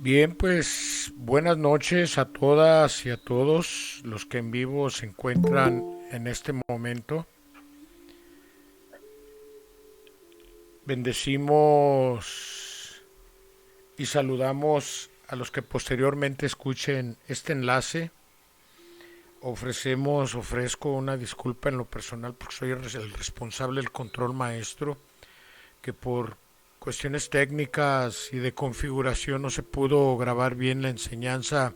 Bien, pues buenas noches a todas y a todos los que en vivo se encuentran en este momento. Bendecimos y saludamos a los que posteriormente escuchen este enlace. Ofrezco una disculpa en lo personal porque soy el responsable del control maestro, que por cuestiones técnicas y de configuración no se pudo grabar bien la enseñanza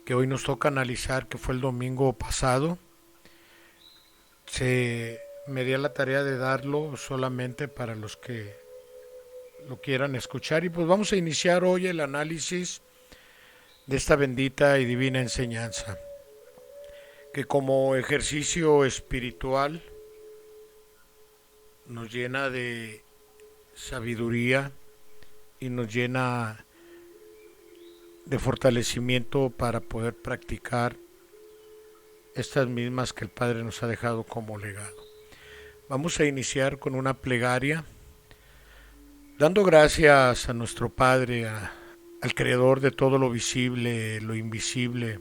que hoy nos toca analizar, que fue el domingo pasado. Se me dio la tarea de darlo solamente para los que lo quieran escuchar y pues vamos a iniciar hoy el análisis de esta bendita y divina enseñanza, que como ejercicio espiritual nos llena de sabiduría y nos llena de fortalecimiento para poder practicar estas mismas que el Padre nos ha dejado como legado. Vamos a iniciar con una plegaria, dando gracias a nuestro Padre, al Creador de todo lo visible, lo invisible,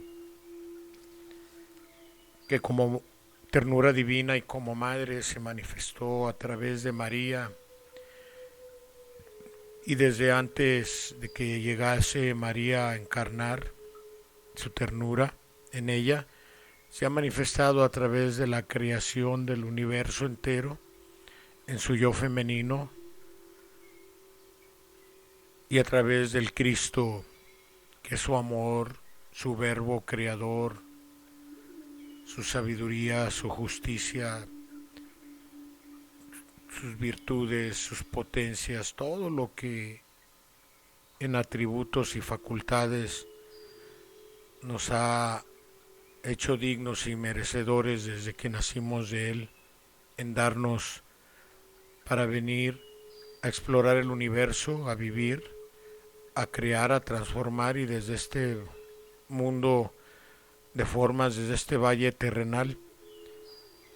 que como ternura divina y como madre se manifestó a través de María y desde antes de que llegase María a encarnar su ternura en ella, se ha manifestado a través de la creación del universo entero en su yo femenino y a través del Cristo, que es su amor, su verbo creador, su sabiduría, su justicia, sus virtudes, sus potencias, todo lo que en atributos y facultades nos ha hecho dignos y merecedores desde que nacimos de Él, en darnos para venir a explorar el universo, a vivir, a crear, a transformar y desde este mundo de formas, desde este valle terrenal,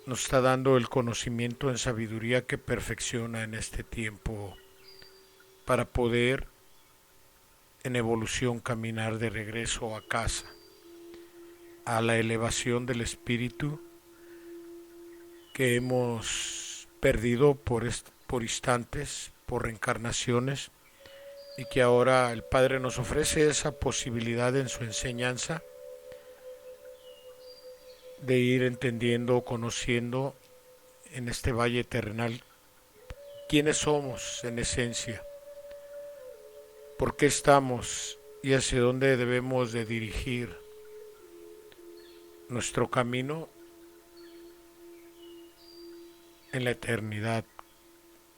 nos está dando el conocimiento en sabiduría que perfecciona en este tiempo para poder en evolución caminar de regreso a casa, a la elevación del espíritu que hemos perdido por instantes, por reencarnaciones, y que ahora el Padre nos ofrece esa posibilidad en su enseñanza de ir entendiendo, conociendo en este valle terrenal quiénes somos en esencia, por qué estamos y hacia dónde debemos de dirigir nuestro camino en la eternidad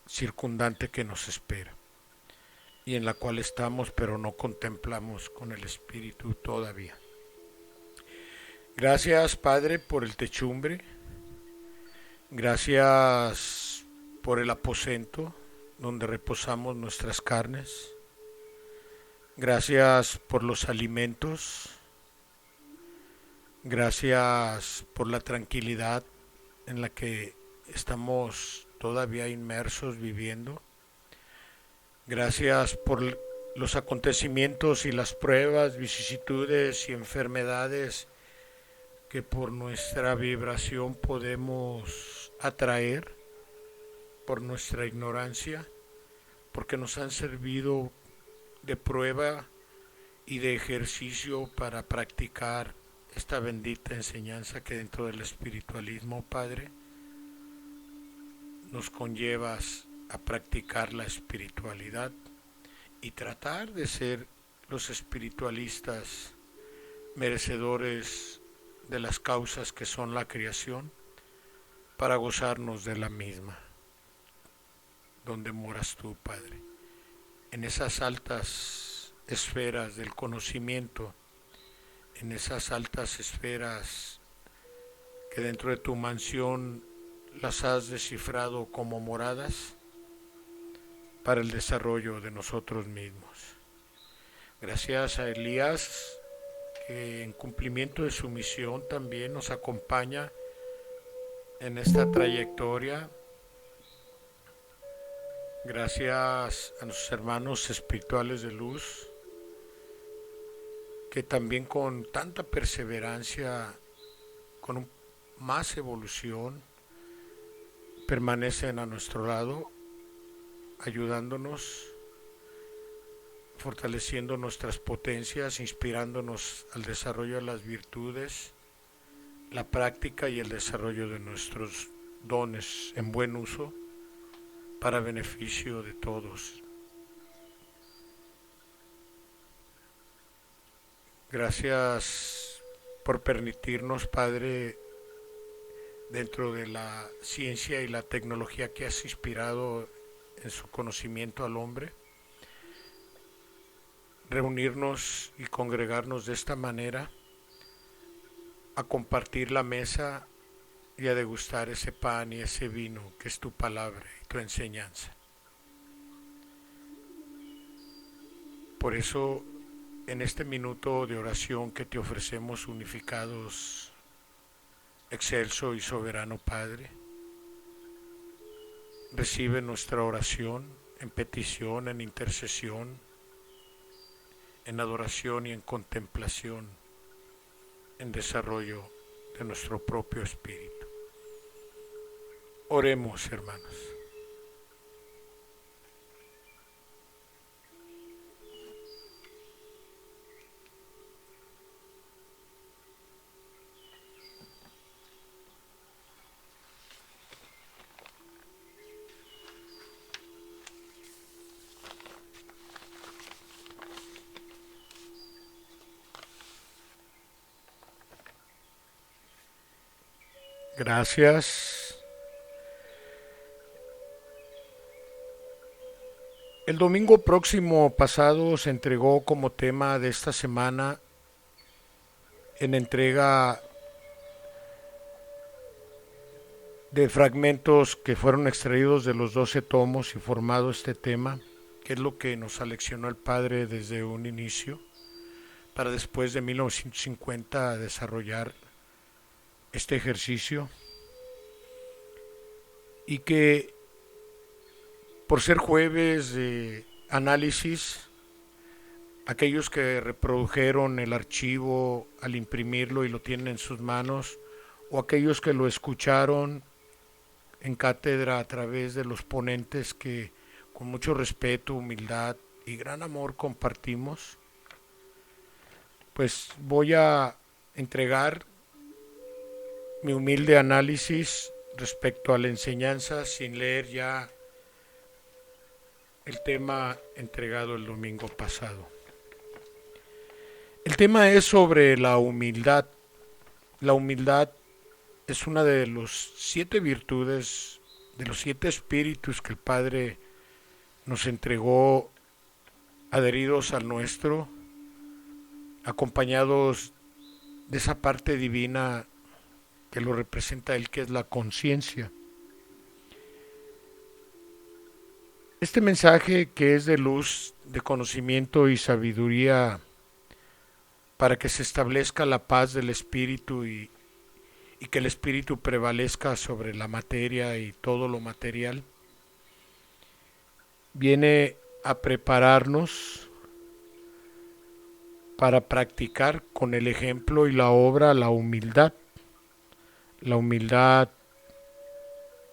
circundante que nos espera y en la cual estamos pero no contemplamos con el Espíritu todavía. Gracias, Padre, por el techumbre, gracias por el aposento donde reposamos nuestras carnes, gracias por los alimentos, gracias por la tranquilidad en la que estamos todavía inmersos viviendo. Gracias por los acontecimientos y las pruebas, vicisitudes y enfermedades que por nuestra vibración podemos atraer, por nuestra ignorancia, porque nos han servido de prueba y de ejercicio para practicar esta bendita enseñanza que dentro del espiritualismo, Padre, nos conllevas a practicar la espiritualidad y tratar de ser los espiritualistas merecedores de las causas que son la creación para gozarnos de la misma, donde moras tú, Padre, en esas altas esferas del conocimiento, en esas altas esferas que dentro de tu mansión las has descifrado como moradas para el desarrollo de nosotros mismos. Gracias a Elías, que en cumplimiento de su misión también nos acompaña en esta trayectoria. Gracias a nuestros hermanos espirituales de luz que también con tanta perseverancia, más evolución, permanecen a nuestro lado, ayudándonos, fortaleciendo nuestras potencias, inspirándonos al desarrollo de las virtudes, la práctica y el desarrollo de nuestros dones en buen uso para beneficio de todos. Gracias por permitirnos, Padre, dentro de la ciencia y la tecnología que has inspirado en su conocimiento al hombre, reunirnos y congregarnos de esta manera, a compartir la mesa y a degustar ese pan y ese vino que es tu palabra y tu enseñanza. Por eso, en este minuto de oración que te ofrecemos unificados, excelso y soberano Padre, recibe nuestra oración en petición, en intercesión, en adoración y en contemplación, en desarrollo de nuestro propio espíritu. Oremos, hermanos. Gracias. El domingo próximo pasado se entregó como tema de esta semana en entrega de fragmentos que fueron extraídos de los 12 tomos y formado este tema, que es lo que nos aleccionó el Padre desde un inicio, para después de 1950 desarrollar este ejercicio, y que por ser jueves de análisis, aquellos que reprodujeron el archivo al imprimirlo y lo tienen en sus manos, o aquellos que lo escucharon en cátedra a través de los ponentes que con mucho respeto, humildad y gran amor compartimos, pues voy a entregar mi humilde análisis respecto a la enseñanza sin leer ya el tema entregado el domingo pasado. El tema es sobre la humildad. La humildad es una de los 7 virtudes, de los 7 espíritus que el Padre nos entregó adheridos al nuestro, acompañados de esa parte divina que lo representa Él, que es la conciencia. Este mensaje, que es de luz, de conocimiento y sabiduría para que se establezca la paz del espíritu y que el espíritu prevalezca sobre la materia y todo lo material, viene a prepararnos para practicar con el ejemplo y la obra la humildad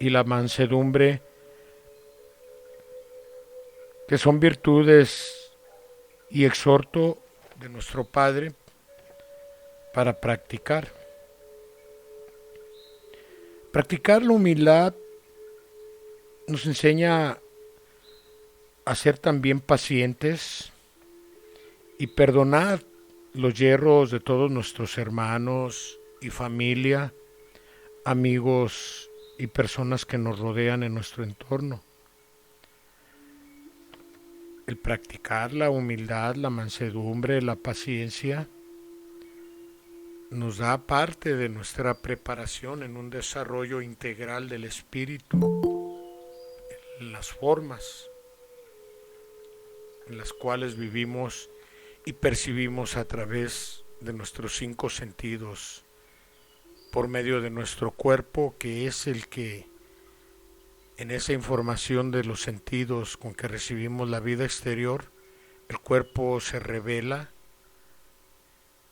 y la mansedumbre, que son virtudes y exhorto de nuestro Padre para practicar. Practicar la humildad nos enseña a ser también pacientes y perdonar los yerros de todos nuestros hermanos y familia, amigos y personas que nos rodean en nuestro entorno. El practicar la humildad, la mansedumbre, la paciencia, nos da parte de nuestra preparación en un desarrollo integral del espíritu, en las formas en las cuales vivimos y percibimos a través de nuestros 5 sentidos, por medio de nuestro cuerpo, que es el que, en esa información de los sentidos con que recibimos la vida exterior, el cuerpo se revela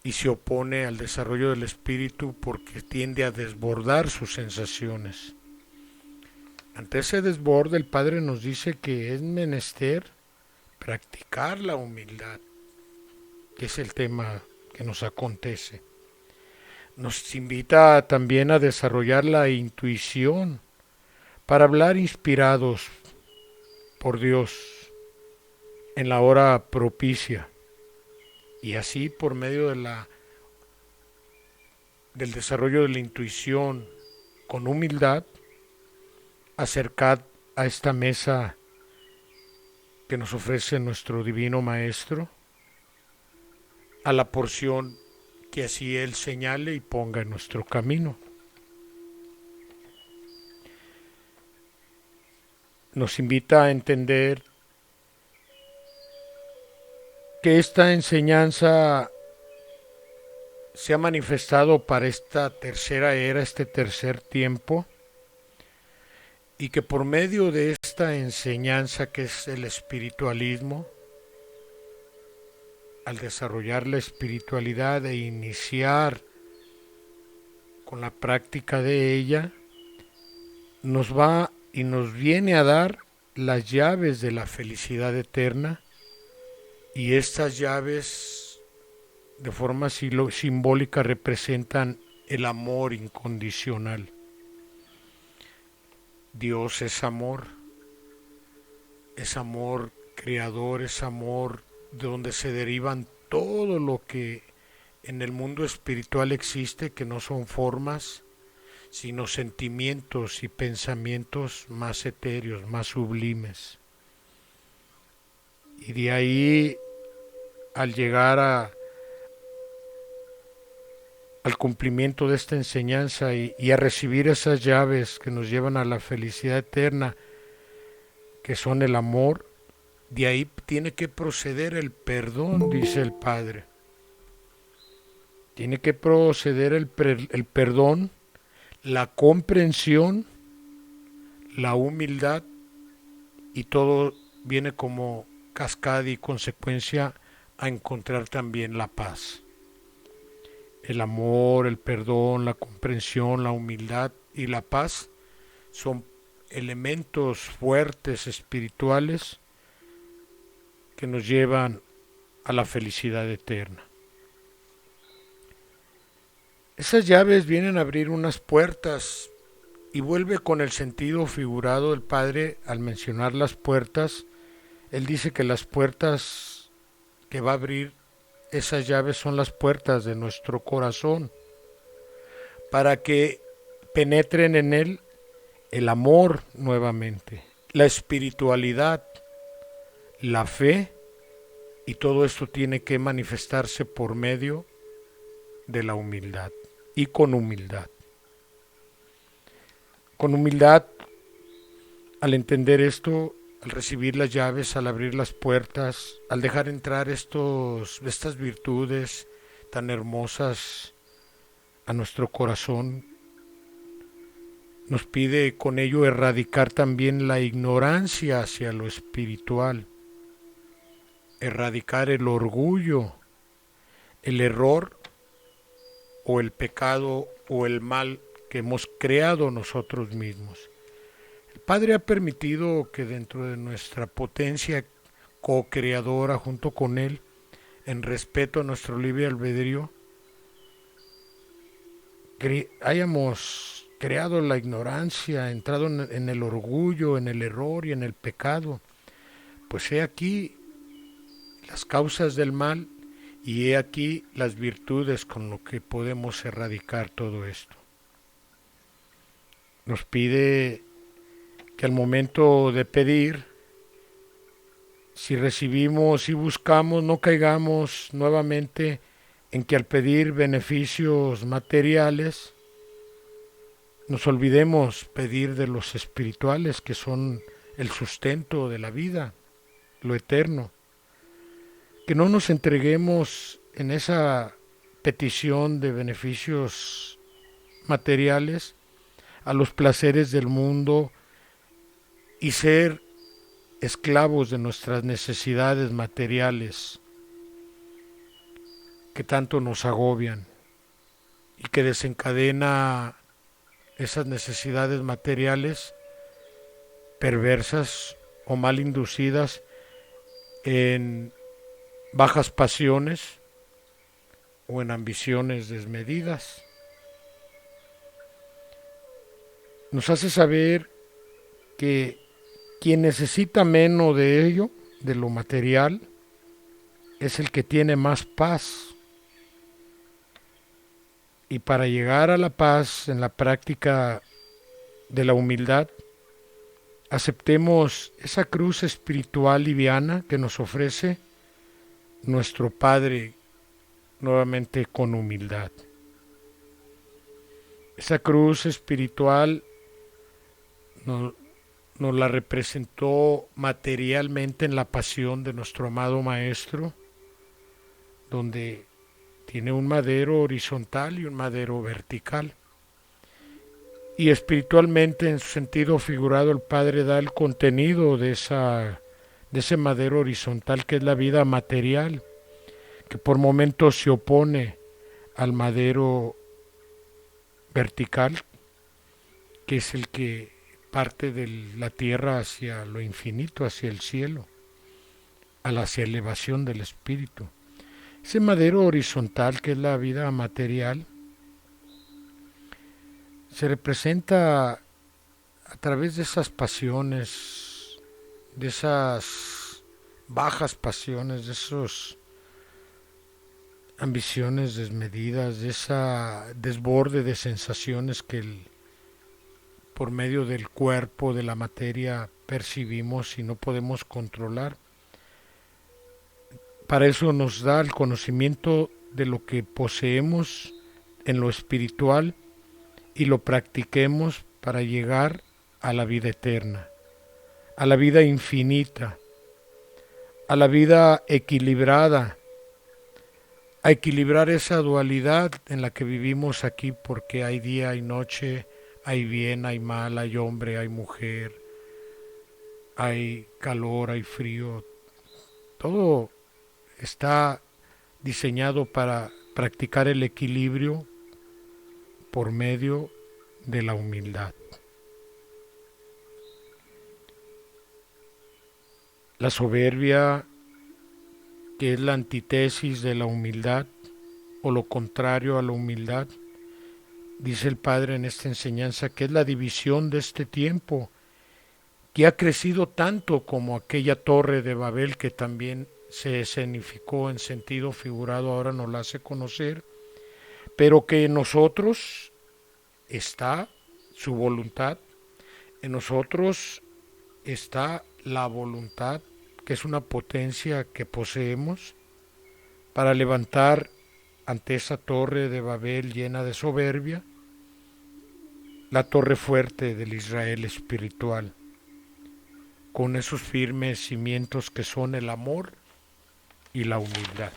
y se opone al desarrollo del espíritu porque tiende a desbordar sus sensaciones. Ante ese desborde, el Padre nos dice que es menester practicar la humildad, que es el tema que nos acontece. Nos invita también a desarrollar la intuición para hablar inspirados por Dios en la hora propicia, y así por medio del desarrollo de la intuición con humildad, acercad a esta mesa que nos ofrece nuestro Divino Maestro, a la porción que así Él señale y ponga en nuestro camino. Nos invita a entender que esta enseñanza se ha manifestado para esta tercera era, este tercer tiempo, y que por medio de esta enseñanza que es el espiritualismo, al desarrollar la espiritualidad e iniciar con la práctica de ella, nos va y nos viene a dar las llaves de la felicidad eterna, y estas llaves de forma simbólica representan el amor incondicional. Dios es amor creador, es amor de donde se derivan todo lo que en el mundo espiritual existe, que no son formas, sino sentimientos y pensamientos más etéreos, más sublimes. Y de ahí, al llegar al cumplimiento de esta enseñanza y a recibir esas llaves que nos llevan a la felicidad eterna, que son el amor, de ahí tiene que proceder el perdón, dice el Padre. Tiene que proceder el perdón, la comprensión, la humildad, y todo viene como cascada y consecuencia a encontrar también la paz. El amor, el perdón, la comprensión, la humildad y la paz son elementos fuertes espirituales que nos llevan a la felicidad eterna. Esas llaves vienen a abrir unas puertas, y vuelve con el sentido figurado del Padre al mencionar las puertas. Él dice que las puertas que va a abrir esas llaves son las puertas de nuestro corazón, para que penetren en él el amor nuevamente, la espiritualidad, la fe, y todo esto tiene que manifestarse por medio de la humildad y con humildad. Con humildad, al entender esto, al recibir las llaves, al abrir las puertas, al dejar entrar estas virtudes tan hermosas a nuestro corazón, nos pide con ello erradicar también la ignorancia hacia lo espiritual, erradicar el orgullo, el error o el pecado o el mal que hemos creado nosotros mismos. El Padre ha permitido que dentro de nuestra potencia co-creadora junto con Él, en respeto a nuestro libre albedrío, hayamos creado la ignorancia, entrado en el orgullo, en el error y en el pecado. Pues he aquí las causas del mal, y he aquí las virtudes con lo que podemos erradicar todo esto. Nos pide que al momento de pedir, si recibimos y buscamos, no caigamos nuevamente en que al pedir beneficios materiales, nos olvidemos pedir de los espirituales, que son el sustento de la vida, lo eterno. Que no nos entreguemos en esa petición de beneficios materiales a los placeres del mundo y ser esclavos de nuestras necesidades materiales. que tanto nos agobian y que desencadena esas necesidades materiales perversas o mal inducidas en bajas pasiones o en ambiciones desmedidas. Nos hace saber que quien necesita menos de ello, de lo material, es el que tiene más paz. Y para llegar a la paz en la práctica de la humildad, aceptemos esa cruz espiritual liviana que nos ofrece nuestro Padre, nuevamente con humildad. Esa cruz espiritual nos la representó materialmente en la pasión de nuestro amado Maestro, donde tiene un madero horizontal y un madero vertical. Y espiritualmente, en su sentido figurado, el Padre da el contenido de ese madero horizontal que es la vida material, que por momentos se opone al madero vertical, que es el que parte de la tierra hacia lo infinito, hacia el cielo, hacia la elevación del espíritu. Ese madero horizontal, que es la vida material, se representa a través de esas pasiones, de esas bajas pasiones, de esas ambiciones desmedidas, de ese desborde de sensaciones que por medio del cuerpo, de la materia, percibimos y no podemos controlar. Para eso nos da el conocimiento de lo que poseemos en lo espiritual y lo practiquemos para llegar a la vida eterna, a la vida infinita, a la vida equilibrada, a equilibrar esa dualidad en la que vivimos aquí, porque hay día, hay noche, hay bien, hay mal, hay hombre, hay mujer, hay calor, hay frío. Todo está diseñado para practicar el equilibrio por medio de la humildad. La soberbia, que es la antítesis de la humildad o lo contrario a la humildad, dice el Padre en esta enseñanza, que es la división de este tiempo, que ha crecido tanto como aquella torre de Babel que también se escenificó en sentido figurado, ahora nos la hace conocer, pero que en nosotros está su voluntad, en nosotros está la voluntad, que es una potencia que poseemos para levantar ante esa torre de Babel llena de soberbia, la torre fuerte del Israel espiritual, con esos firmes cimientos que son el amor y la humildad.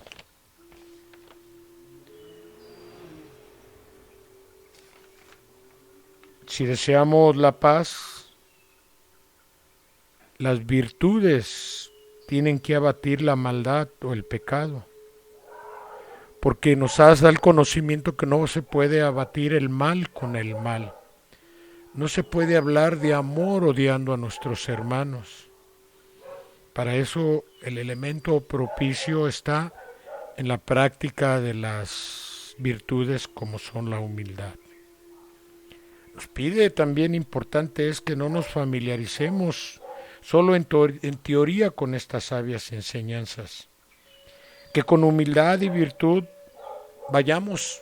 Si deseamos la paz, las virtudes tienen que abatir la maldad o el pecado, porque nos da el conocimiento que no se puede abatir el mal con el mal. No se puede hablar de amor odiando a nuestros hermanos. Para eso el elemento propicio está en la práctica de las virtudes como son la humildad. Nos pide también importante es que no nos familiaricemos solo en teoría con estas sabias enseñanzas, que con humildad y virtud vayamos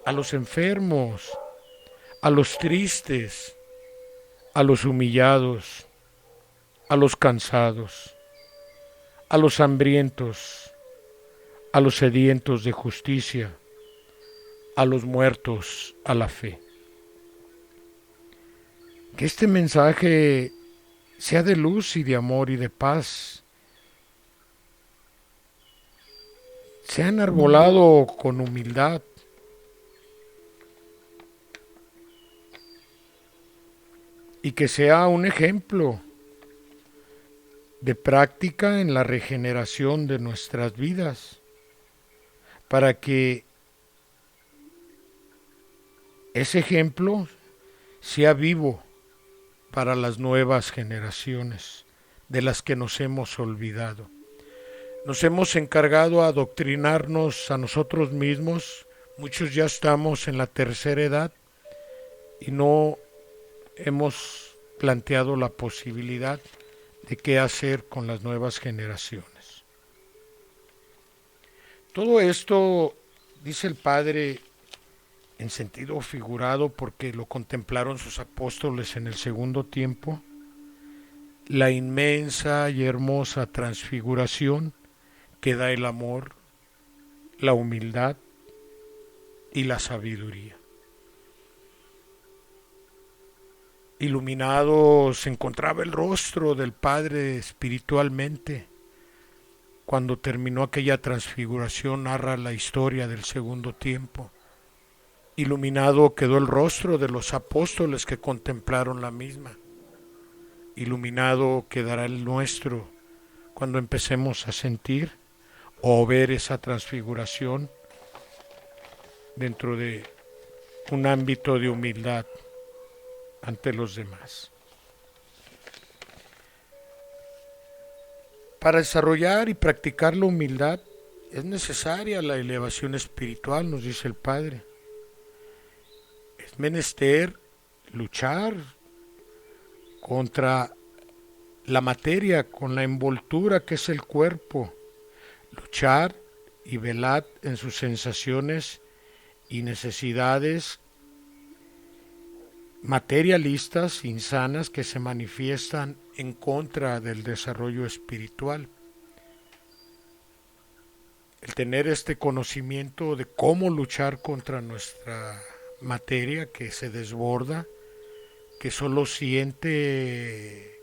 a los enfermos, a los tristes, a los humillados, a los cansados, a los hambrientos, a los sedientos de justicia, a los muertos a la fe. Que este mensaje sea de luz y de amor y de paz, sea enarbolado con humildad, y que sea un ejemplo de práctica en la regeneración de nuestras vidas, para que ese ejemplo sea vivo para las nuevas generaciones de las que nos hemos olvidado. Nos hemos encargado a adoctrinarnos a nosotros mismos. Muchos ya estamos en la tercera edad y no hemos planteado la posibilidad de qué hacer con las nuevas generaciones. Todo esto, dice el Padre, en sentido figurado, porque lo contemplaron sus apóstoles en el segundo tiempo, la inmensa y hermosa transfiguración que da el amor, la humildad y la sabiduría. Iluminado se encontraba el rostro del Padre espiritualmente. Cuando terminó aquella transfiguración, narra la historia del segundo tiempo. Iluminado quedó el rostro de los apóstoles que contemplaron la misma. Iluminado quedará el nuestro cuando empecemos a sentir o ver esa transfiguración dentro de un ámbito de humildad ante los demás. Para desarrollar y practicar la humildad es necesaria la elevación espiritual, nos dice el Padre. Es menester luchar contra la materia, con la envoltura que es el cuerpo, luchar y velar en sus sensaciones y necesidades materialistas, insanas, que se manifiestan en contra del desarrollo espiritual. El tener este conocimiento de cómo luchar contra nuestra materia que se desborda, que solo siente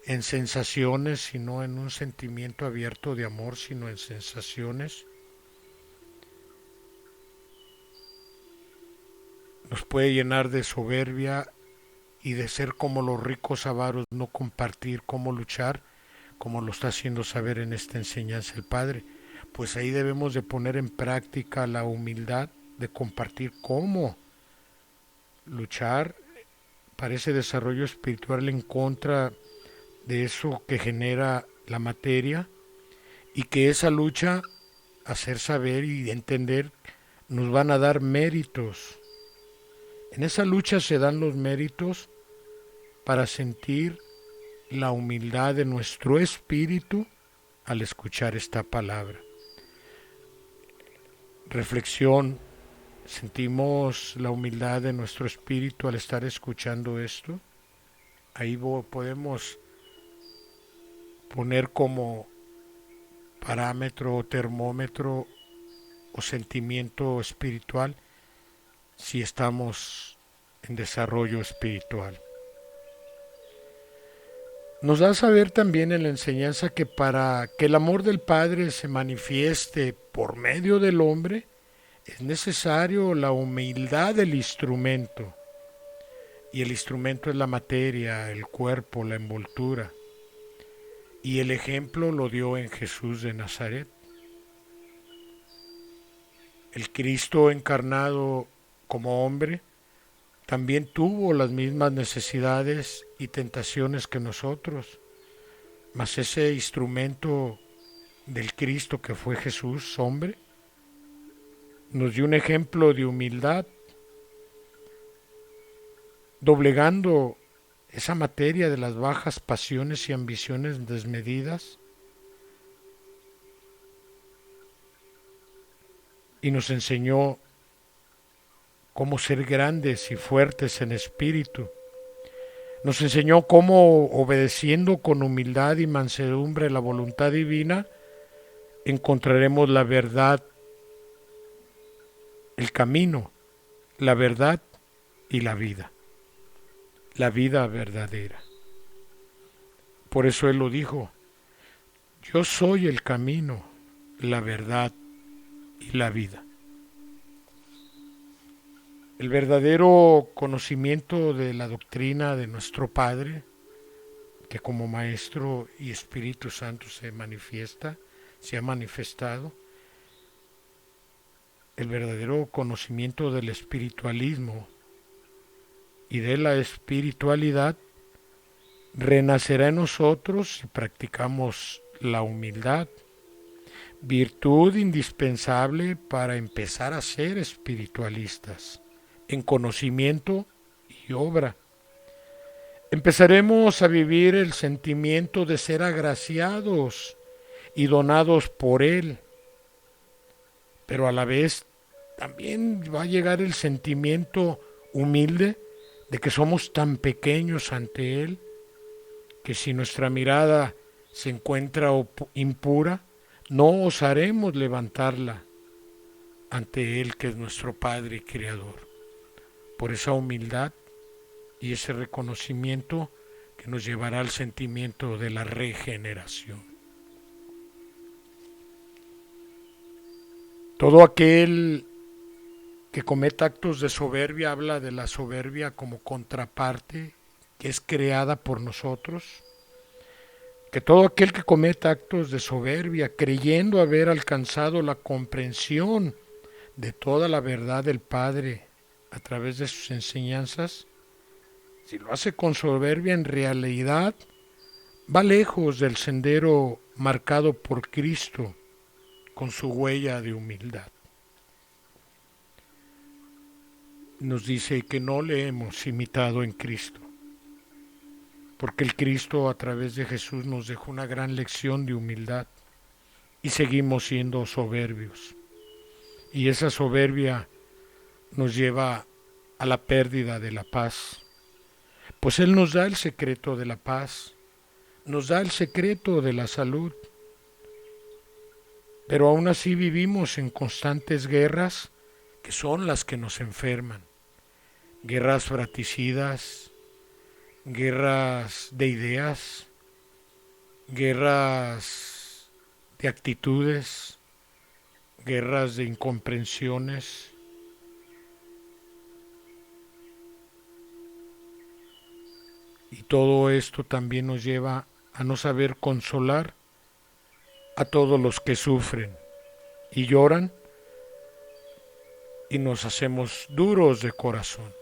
en sensaciones, sino en un sentimiento abierto de amor, sino en sensaciones, nos puede llenar de soberbia y de ser como los ricos avaros, no compartir cómo luchar, como lo está haciendo saber en esta enseñanza el Padre. Pues ahí debemos de poner en práctica la humildad de compartir cómo luchar para ese desarrollo espiritual en contra de eso que genera la materia, y que esa lucha, hacer saber y entender, nos van a dar méritos. En esa lucha se dan los méritos para sentir la humildad de nuestro espíritu al escuchar esta palabra. Reflexión: ¿sentimos la humildad de nuestro espíritu al estar escuchando esto? Ahí podemos poner como parámetro o termómetro o sentimiento espiritual si estamos en desarrollo espiritual. Nos da a saber también en la enseñanza que para que el amor del Padre se manifieste por medio del hombre, es necesario la humildad del instrumento. Y el instrumento es la materia, el cuerpo, la envoltura. Y el ejemplo lo dio en Jesús de Nazaret. El Cristo encarnado como hombre también tuvo las mismas necesidades y tentaciones que nosotros, mas ese instrumento del Cristo que fue Jesús, hombre, nos dio un ejemplo de humildad, doblegando esa materia de las bajas pasiones y ambiciones desmedidas, y nos enseñó cómo ser grandes y fuertes en espíritu. Nos enseñó cómo, obedeciendo con humildad y mansedumbre la voluntad divina, encontraremos la verdad, el camino, la verdad y la vida verdadera. Por eso Él lo dijo: yo soy el camino, la verdad y la vida. El verdadero conocimiento de la doctrina de nuestro Padre, que como Maestro y Espíritu Santo se ha manifestado, el verdadero conocimiento del espiritualismo y de la espiritualidad, renacerá en nosotros si practicamos la humildad, virtud indispensable para empezar a ser espiritualistas, en conocimiento y obra. Empezaremos a vivir el sentimiento de ser agraciados y donados por Él, pero a la vez también va a llegar el sentimiento humilde de que somos tan pequeños ante Él, que si nuestra mirada se encuentra impura, no osaremos levantarla ante Él, que es nuestro Padre y Creador. Por esa humildad y ese reconocimiento que nos llevará al sentimiento de la regeneración. Todo aquel que cometa actos de soberbia habla de la soberbia como contraparte que es creada por nosotros. Que todo aquel que cometa actos de soberbia creyendo haber alcanzado la comprensión de toda la verdad del Padre a través de sus enseñanzas, si lo hace con soberbia, en realidad va lejos del sendero marcado por Cristo con su huella de humildad. Nos dice que no le hemos imitado en Cristo, porque el Cristo a través de Jesús nos dejó una gran lección de humildad y seguimos siendo soberbios. Y esa soberbia nos lleva a la pérdida de la paz, pues Él nos da el secreto de la paz, nos da el secreto de la salud, pero aún así vivimos en constantes guerras que son las que nos enferman, guerras fratricidas, guerras de ideas, guerras de actitudes, guerras de incomprensiones. Y todo esto también nos lleva a no saber consolar a todos los que sufren y lloran y nos hacemos duros de corazón.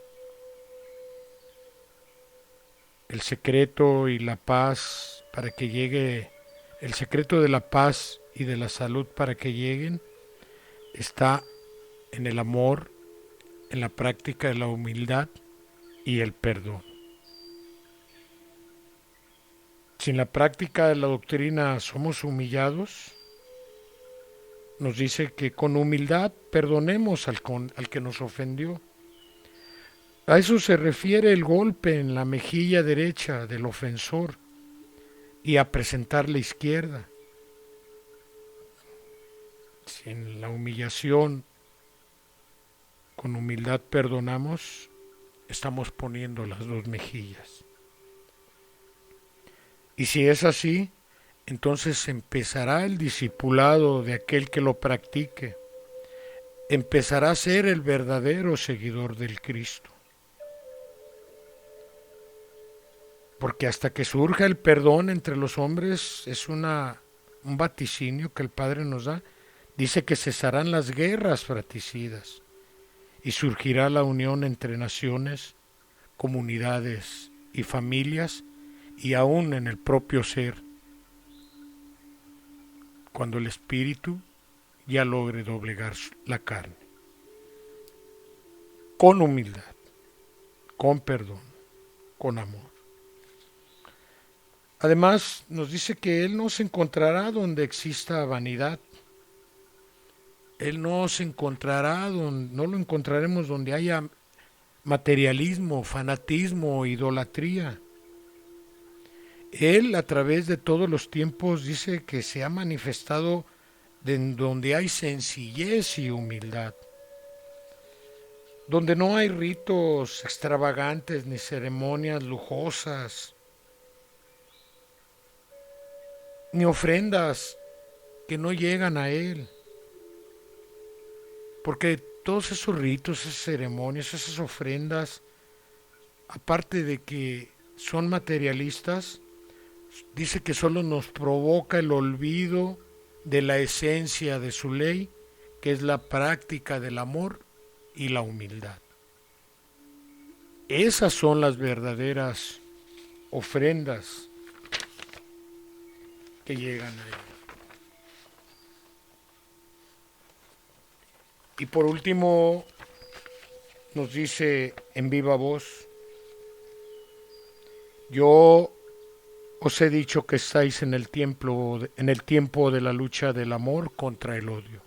El secreto y la paz para que llegue, el secreto de la paz y de la salud para que lleguen está en el amor, en la práctica de la humildad y el perdón. Si en la práctica de la doctrina somos humillados, nos dice que con humildad perdonemos al que nos ofendió. A eso se refiere el golpe en la mejilla derecha del ofensor y a presentar la izquierda. Si en la humillación con humildad perdonamos, estamos poniendo las dos mejillas. Y si es así, entonces empezará el discipulado de aquel que lo practique. Empezará a ser el verdadero seguidor del Cristo. Porque hasta que surja el perdón entre los hombres es un vaticinio que el Padre nos da. Dice que cesarán las guerras fratricidas y surgirá la unión entre naciones, comunidades y familias, y aún en el propio ser, cuando el espíritu ya logre doblegar la carne. Con humildad, con perdón, con amor. Además, nos dice que Él no se encontrará donde exista vanidad. Él no se encontrará, no lo encontraremos donde haya materialismo, fanatismo, idolatría. Él a través de todos los tiempos dice que se ha manifestado donde hay sencillez y humildad, donde no hay ritos extravagantes ni ceremonias lujosas, ni ofrendas que no llegan a Él. Porque todos esos ritos, esas ceremonias, esas ofrendas, aparte de que son materialistas, dice que solo nos provoca el olvido de la esencia de su ley, que es la práctica del amor y la humildad. Esas son las verdaderas ofrendas que llegan a Él. Y por último, nos dice en viva voz: yo os he dicho que estáis en el tiempo de la lucha del amor contra el odio,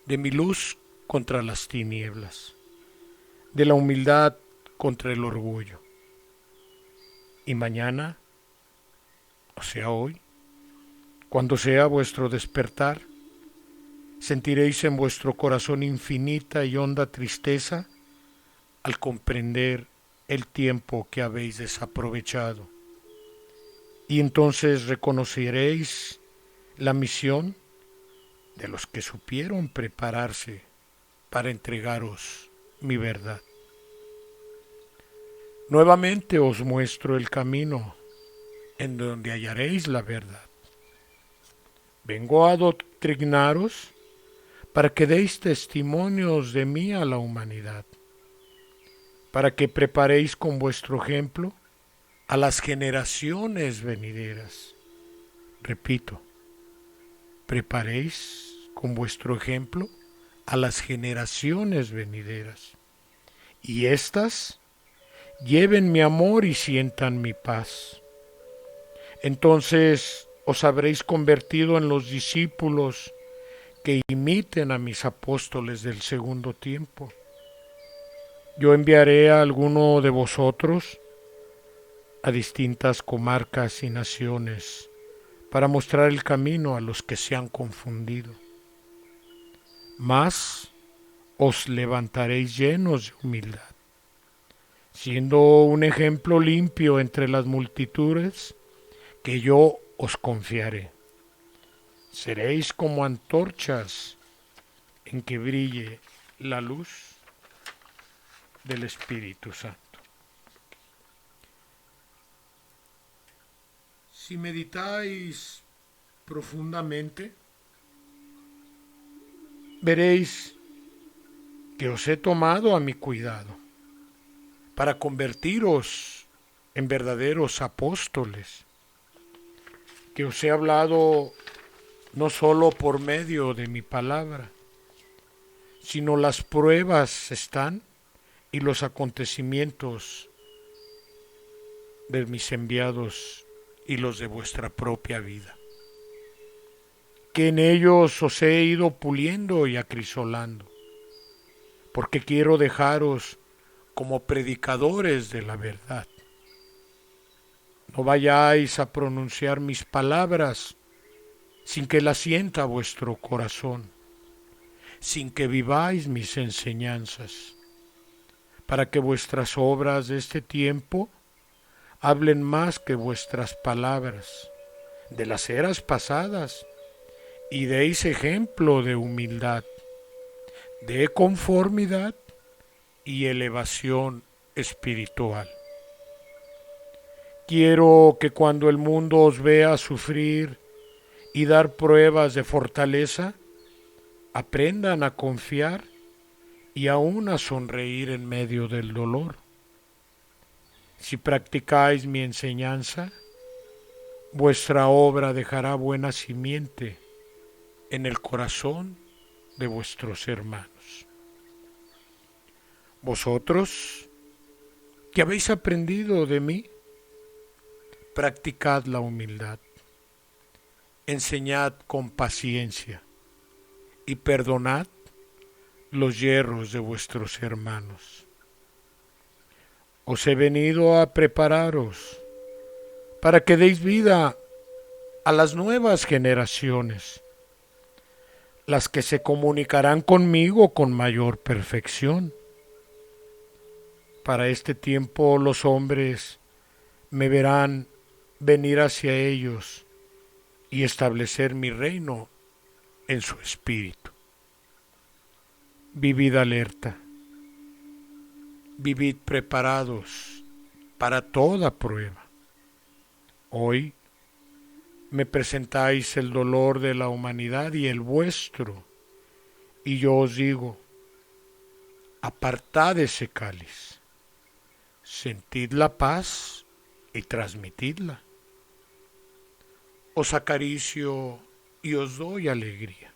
de mi luz contra las tinieblas, de la humildad contra el orgullo. Y mañana, o sea hoy, cuando sea vuestro despertar, sentiréis en vuestro corazón infinita y honda tristeza al comprender el tiempo que habéis desaprovechado. Y entonces reconoceréis la misión de los que supieron prepararse para entregaros mi verdad. Nuevamente os muestro el camino en donde hallaréis la verdad. Vengo a adoctrinaros para que deis testimonios de mí a la humanidad, para que preparéis con vuestro ejemplo a las generaciones venideras. Repito, preparéis con vuestro ejemplo a las generaciones venideras, y éstas lleven mi amor y sientan mi paz. Entonces os habréis convertido en los discípulos que imiten a mis apóstoles del segundo tiempo. Yo enviaré a alguno de vosotros a distintas comarcas y naciones para mostrar el camino a los que se han confundido. Mas os levantaréis llenos de humildad, siendo un ejemplo limpio entre las multitudes que yo os confiaré. Seréis como antorchas en que brille la luz del Espíritu Santo. Si meditáis profundamente, veréis que os he tomado a mi cuidado para convertiros en verdaderos apóstoles, que os he hablado no solo por medio de mi palabra, sino las pruebas están y los acontecimientos de mis enviados y los de vuestra propia vida, que en ellos os he ido puliendo y acrisolando, porque quiero dejaros como predicadores de la verdad. No vayáis a pronunciar mis palabras sin que las sienta vuestro corazón, sin que viváis mis enseñanzas, para que vuestras obras de este tiempo hablen más que vuestras palabras de las eras pasadas, y deis ejemplo de humildad, de conformidad y elevación espiritual. Quiero que cuando el mundo os vea sufrir y dar pruebas de fortaleza, aprendan a confiar y aún a sonreír en medio del dolor. Si practicáis mi enseñanza, vuestra obra dejará buena simiente en el corazón de vuestros hermanos. Vosotros, que habéis aprendido de mí, practicad la humildad, enseñad con paciencia y perdonad los yerros de vuestros hermanos. Os he venido a prepararos para que deis vida a las nuevas generaciones, las que se comunicarán conmigo con mayor perfección. Para este tiempo los hombres me verán venir hacia ellos y establecer mi reino en su espíritu. Vivid alerta, vivid preparados para toda prueba. Hoy me presentáis el dolor de la humanidad y el vuestro Y yo os digo, apartad ese cáliz, sentid la paz y transmitidla. Os acaricio y os doy alegría.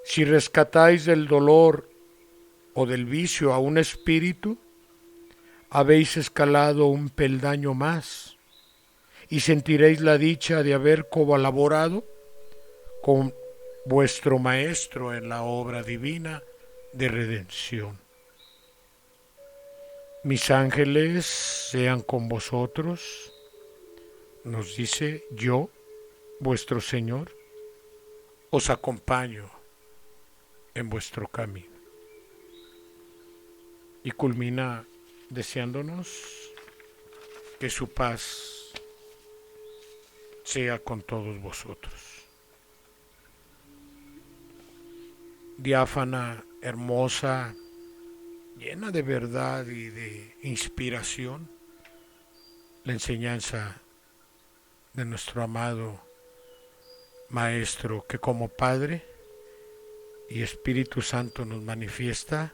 Si rescatáis del dolor o del vicio a un espíritu, habéis escalado un peldaño más y sentiréis la dicha de haber colaborado con vuestro Maestro en la obra divina de redención. Mis ángeles sean con vosotros, nos dice yo, vuestro Señor, os acompaño en vuestro camino. Y culmina deseándonos que su paz sea con todos vosotros. Diáfana, hermosa, llena de verdad y de inspiración, la enseñanza de nuestro amado Maestro, que como Padre y Espíritu Santo nos manifiesta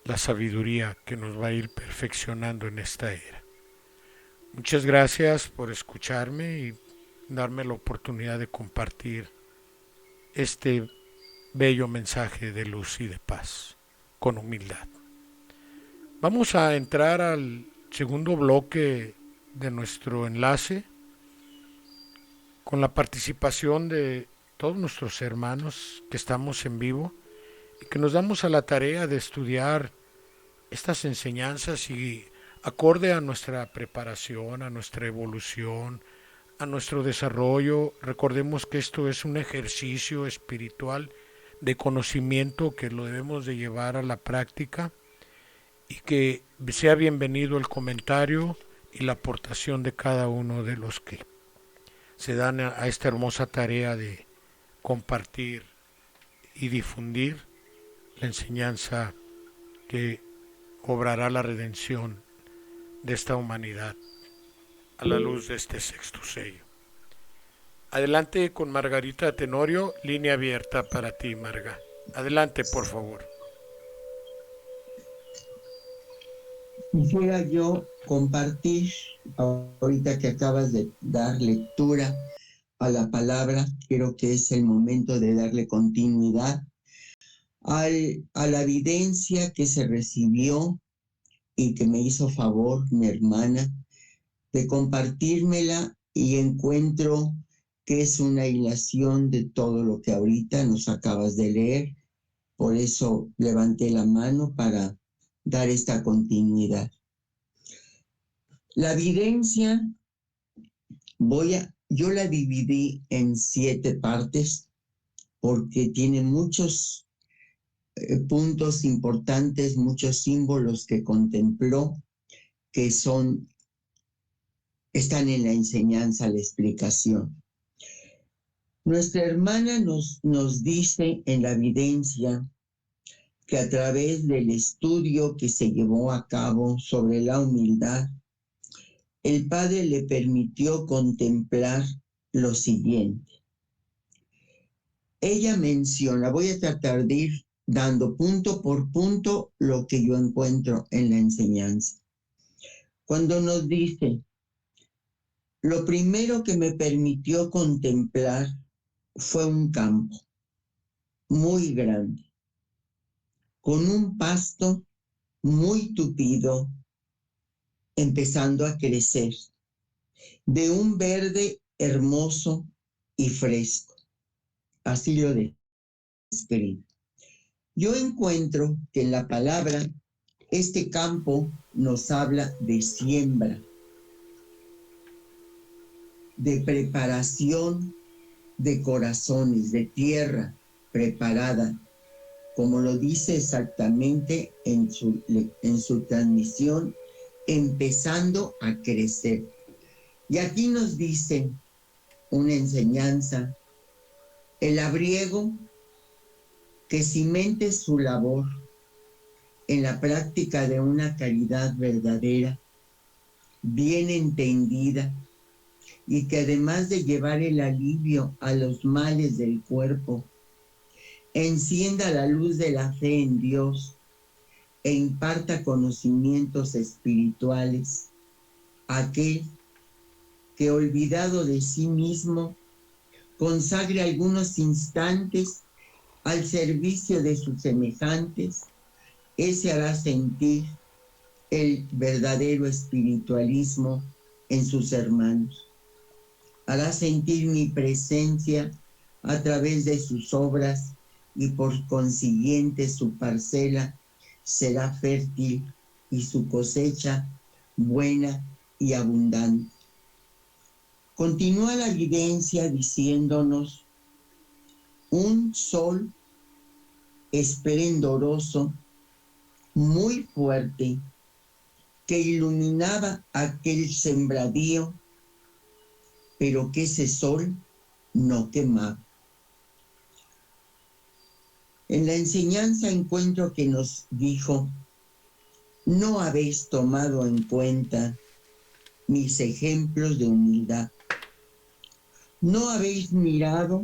la sabiduría que nos va a ir perfeccionando en esta era. Muchas gracias por escucharme y darme la oportunidad de compartir este bello mensaje de luz y de paz con humildad. Vamos a entrar al segundo bloque de nuestro enlace con la participación de todos nuestros hermanos que estamos en vivo y que nos damos a la tarea de estudiar estas enseñanzas y acorde a nuestra preparación, a nuestra evolución, a nuestro desarrollo. Recordemos que esto es un ejercicio espiritual de conocimiento que lo debemos de llevar a la práctica y que sea bienvenido el comentario y la aportación de cada uno de los que se dan a esta hermosa tarea de compartir y difundir la enseñanza que obrará la redención de esta humanidad a la luz de este sexto sello. Adelante con Margarita Tenorio, línea abierta para ti, Marga. Adelante, por favor. Quisiera yo compartir, ahorita que acabas de dar lectura a la palabra, creo que es el momento de darle continuidad a la evidencia que se recibió y que me hizo favor mi hermana de compartírmela, y encuentro que es una hilación de todo lo que ahorita nos acabas de leer. Por eso levanté la mano para dar esta continuidad. La evidencia yo la dividí en 7 partes porque tiene muchos puntos importantes, muchos símbolos que contempló que están en la enseñanza, la explicación. Nuestra hermana nos dice en la evidencia que a través del estudio que se llevó a cabo sobre la humildad, el Padre le permitió contemplar lo siguiente. Ella menciona, voy a tratar de ir dando punto por punto lo que yo encuentro en la enseñanza. Cuando nos dice, lo primero que me permitió contemplar fue un campo muy grande, con un pasto muy tupido, empezando a crecer, de un verde hermoso y fresco. Así lo describe. Yo encuentro que en la palabra este campo nos habla de siembra, de preparación de corazones, de tierra preparada, como lo dice exactamente en su transmisión, empezando a crecer. Y aquí nos dice una enseñanza, el labriego que cimente su labor en la práctica de una caridad verdadera, bien entendida, y que además de llevar el alivio a los males del cuerpo, encienda la luz de la fe en Dios e imparta conocimientos espirituales a aquel que, olvidado de sí mismo, consagre algunos instantes al servicio de sus semejantes. Ese hará sentir el verdadero espiritualismo en sus hermanos. Hará sentir mi presencia a través de sus obras y por consiguiente su parcela será fértil y su cosecha buena y abundante. Continúa la evidencia diciéndonos: un sol esplendoroso, muy fuerte, que iluminaba aquel sembradío, pero que ese sol no quemaba. En la enseñanza encuentro que nos dijo: no habéis tomado en cuenta mis ejemplos de humildad. No habéis mirado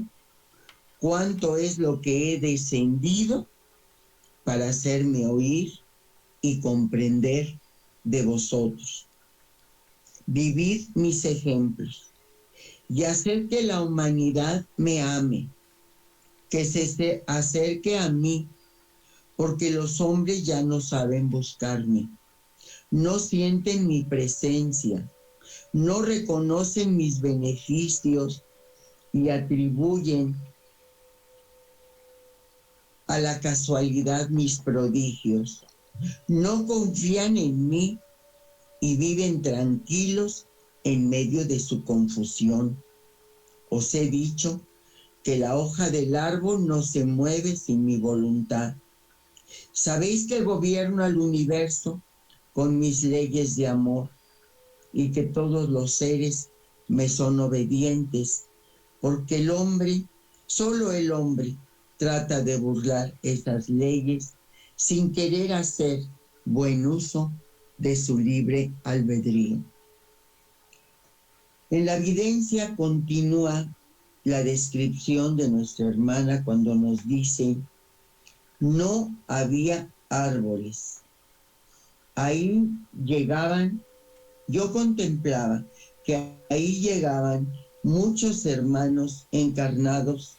cuánto es lo que he descendido para hacerme oír y comprender de vosotros. Vivid mis ejemplos y hacer que la humanidad me ame, que se acerque a mí, porque los hombres ya no saben buscarme, no sienten mi presencia, no reconocen mis beneficios y atribuyen a la casualidad mis prodigios. No confían en mí y viven tranquilos en medio de su confusión. Os he dicho que la hoja del árbol no se mueve sin mi voluntad. Sabéis que gobierno al universo con mis leyes de amor y que todos los seres me son obedientes, porque el hombre, solo el hombre, trata de burlar esas leyes sin querer hacer buen uso de su libre albedrío. En la evidencia continúa la descripción de nuestra hermana cuando nos dice: no había árboles. Ahí llegaban, yo contemplaba que ahí llegaban muchos hermanos encarnados,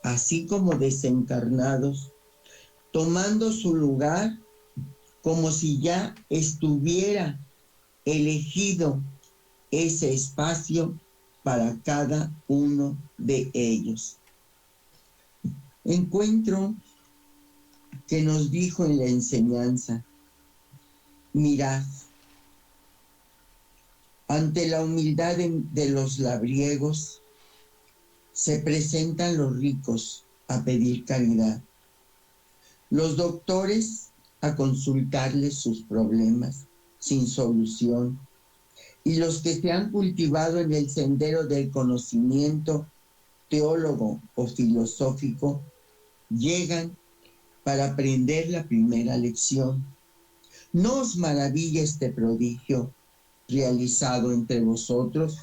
así como desencarnados, tomando su lugar como si ya estuviera elegido ese espacio para cada uno de ellos. Encuentro que nos dijo en la enseñanza: mirad, ante la humildad de los labriegos se presentan los ricos a pedir caridad, los doctores a consultarles sus problemas sin solución, y los que se han cultivado en el sendero del conocimiento teólogo o filosófico llegan para aprender la primera lección. ¿No os maravilla este prodigio realizado entre vosotros?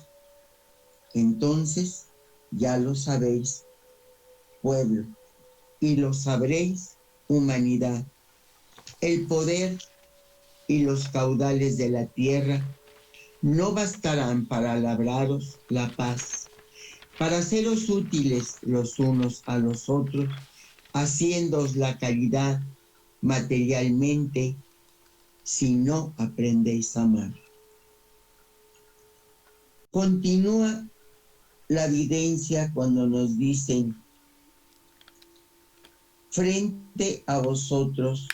Entonces ya lo sabéis, pueblo, y lo sabréis, humanidad. El poder y los caudales de la tierra no bastarán para labraros la paz, para seros útiles los unos a los otros, haciéndoos la caridad materialmente, si no aprendéis a amar. Continúa la evidencia cuando nos dicen: frente a vosotros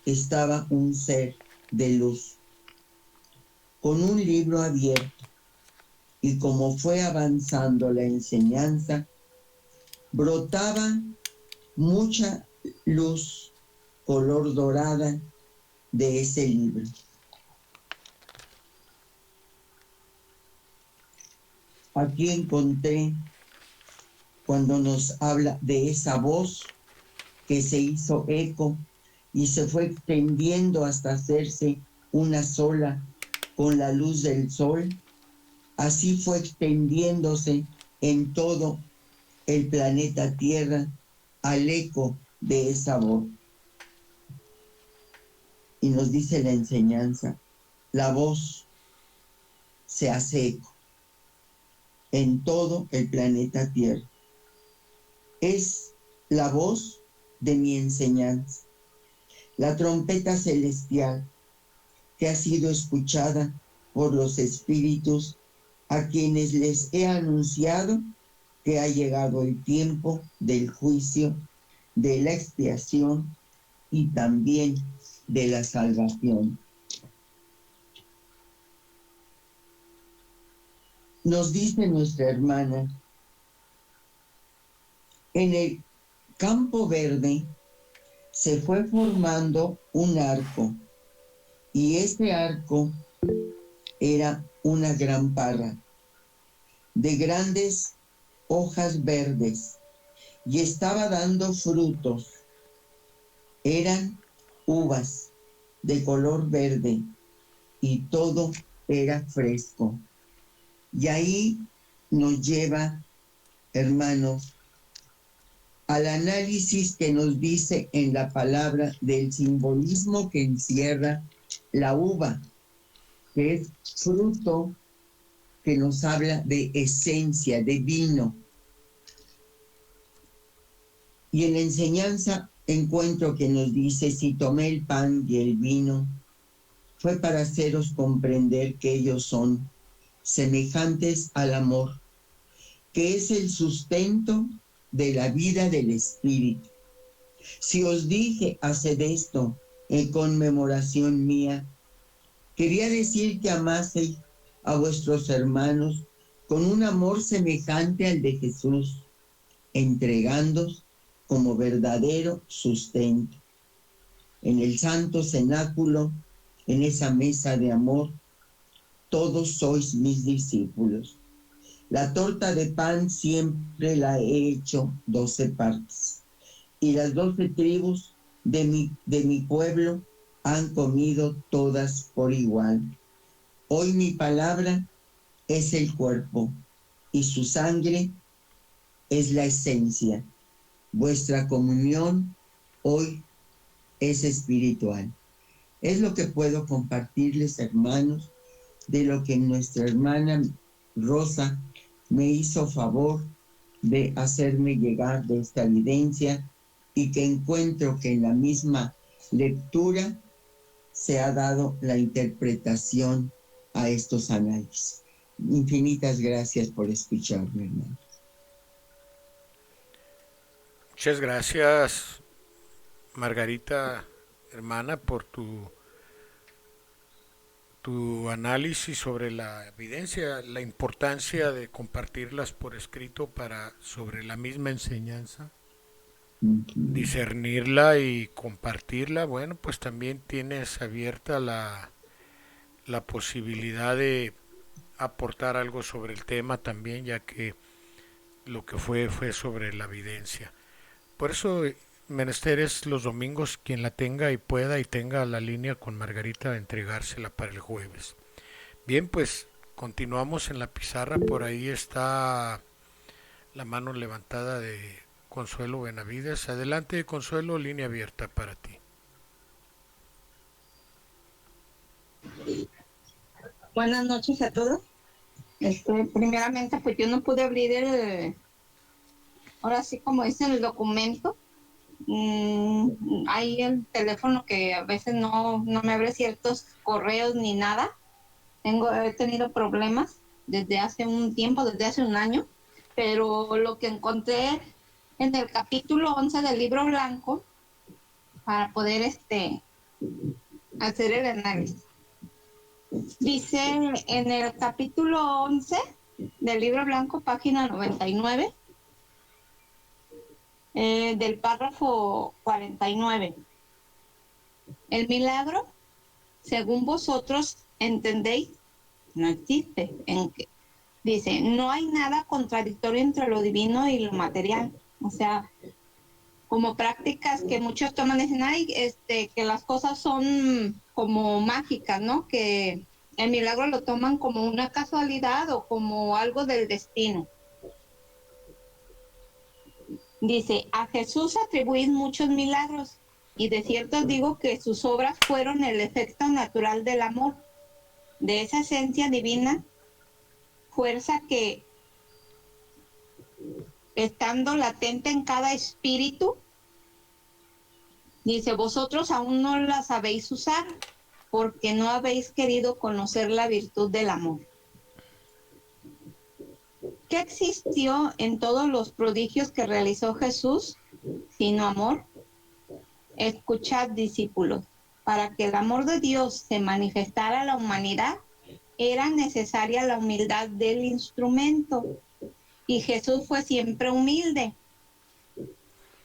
estaba un ser de luz, con un libro abierto, y como fue avanzando la enseñanza, brotaba mucha luz color dorada de ese libro. Aquí encontré cuando nos habla de esa voz que se hizo eco y se fue extendiendo hasta hacerse una sola con la luz del sol. Así fue extendiéndose en todo el planeta Tierra al eco de esa voz. Y nos dice la enseñanza, la voz se hace eco en todo el planeta Tierra. Es la voz de mi enseñanza, la trompeta celestial que ha sido escuchada por los espíritus a quienes les he anunciado que ha llegado el tiempo del juicio, de la expiación y también de la salvación. Nos dice nuestra hermana, en el campo verde se fue formando un arco y ese arco era una gran parra de grandes hojas verdes y estaba dando frutos. Eran uvas de color verde y todo era fresco. Y ahí nos lleva, hermanos, al análisis que nos dice en la palabra del simbolismo que encierra la uva, que es fruto que nos habla de esencia, de vino. Y en la enseñanza encuentro que nos dice, si tomé el pan y el vino, fue para haceros comprender que ellos son semejantes al amor, que es el sustento de la vida del espíritu. Si os dije, haced esto en conmemoración mía, quería decir que amaseis a vuestros hermanos con un amor semejante al de Jesús, entregándoos como verdadero sustento. En el santo cenáculo, en esa mesa de amor, todos sois mis discípulos. La torta de pan siempre la he hecho 12 partes. Y las 12 tribus de mi pueblo han comido todas por igual. Hoy mi palabra es el cuerpo y su sangre es la esencia. Vuestra comunión hoy es espiritual. Es lo que puedo compartirles, hermanos, de lo que nuestra hermana Rosa me hizo favor de hacerme llegar de esta evidencia y que encuentro que en la misma lectura se ha dado la interpretación a estos análisis. Infinitas gracias por escucharme, hermano. Muchas gracias, Margarita, hermana, por tu análisis sobre la evidencia, la importancia de compartirlas por escrito para sobre la misma enseñanza, discernirla y compartirla. Bueno, pues también tienes abierta la posibilidad de aportar algo sobre el tema también, ya que lo que fue sobre la evidencia. Por eso menester es los domingos quien la tenga y pueda y tenga la línea con Margarita, entregársela para el jueves. Bien, pues continuamos en la pizarra. Por ahí está la mano levantada de Consuelo Benavides. Adelante, Consuelo, línea abierta para ti. Buenas noches a todos. Primeramente, pues yo no pude abrir ahora sí como dice el documento. Hay el teléfono que a veces no me abre ciertos correos ni nada. He tenido problemas desde hace un tiempo, desde hace un año, pero lo que encontré en el capítulo 11 del libro blanco para poder hacer el análisis. Dice en el capítulo 11 del libro blanco, página 99, del párrafo 49. El milagro, según vosotros entendéis, no existe. Dice, no hay nada contradictorio entre lo divino y lo material. O sea, como prácticas que muchos toman, dicen, ay, que las cosas son como mágicas, ¿no? Que el milagro lo toman como una casualidad o como algo del destino. Dice, a Jesús atribuís muchos milagros, y de cierto os digo que sus obras fueron el efecto natural del amor, de esa esencia divina, fuerza que, estando latente en cada espíritu, dice, vosotros aún no la sabéis usar, porque no habéis querido conocer la virtud del amor. ¿Qué existió en todos los prodigios que realizó Jesús, sino amor? Escuchad, discípulos, para que el amor de Dios se manifestara a la humanidad, era necesaria la humildad del instrumento. Y Jesús fue siempre humilde.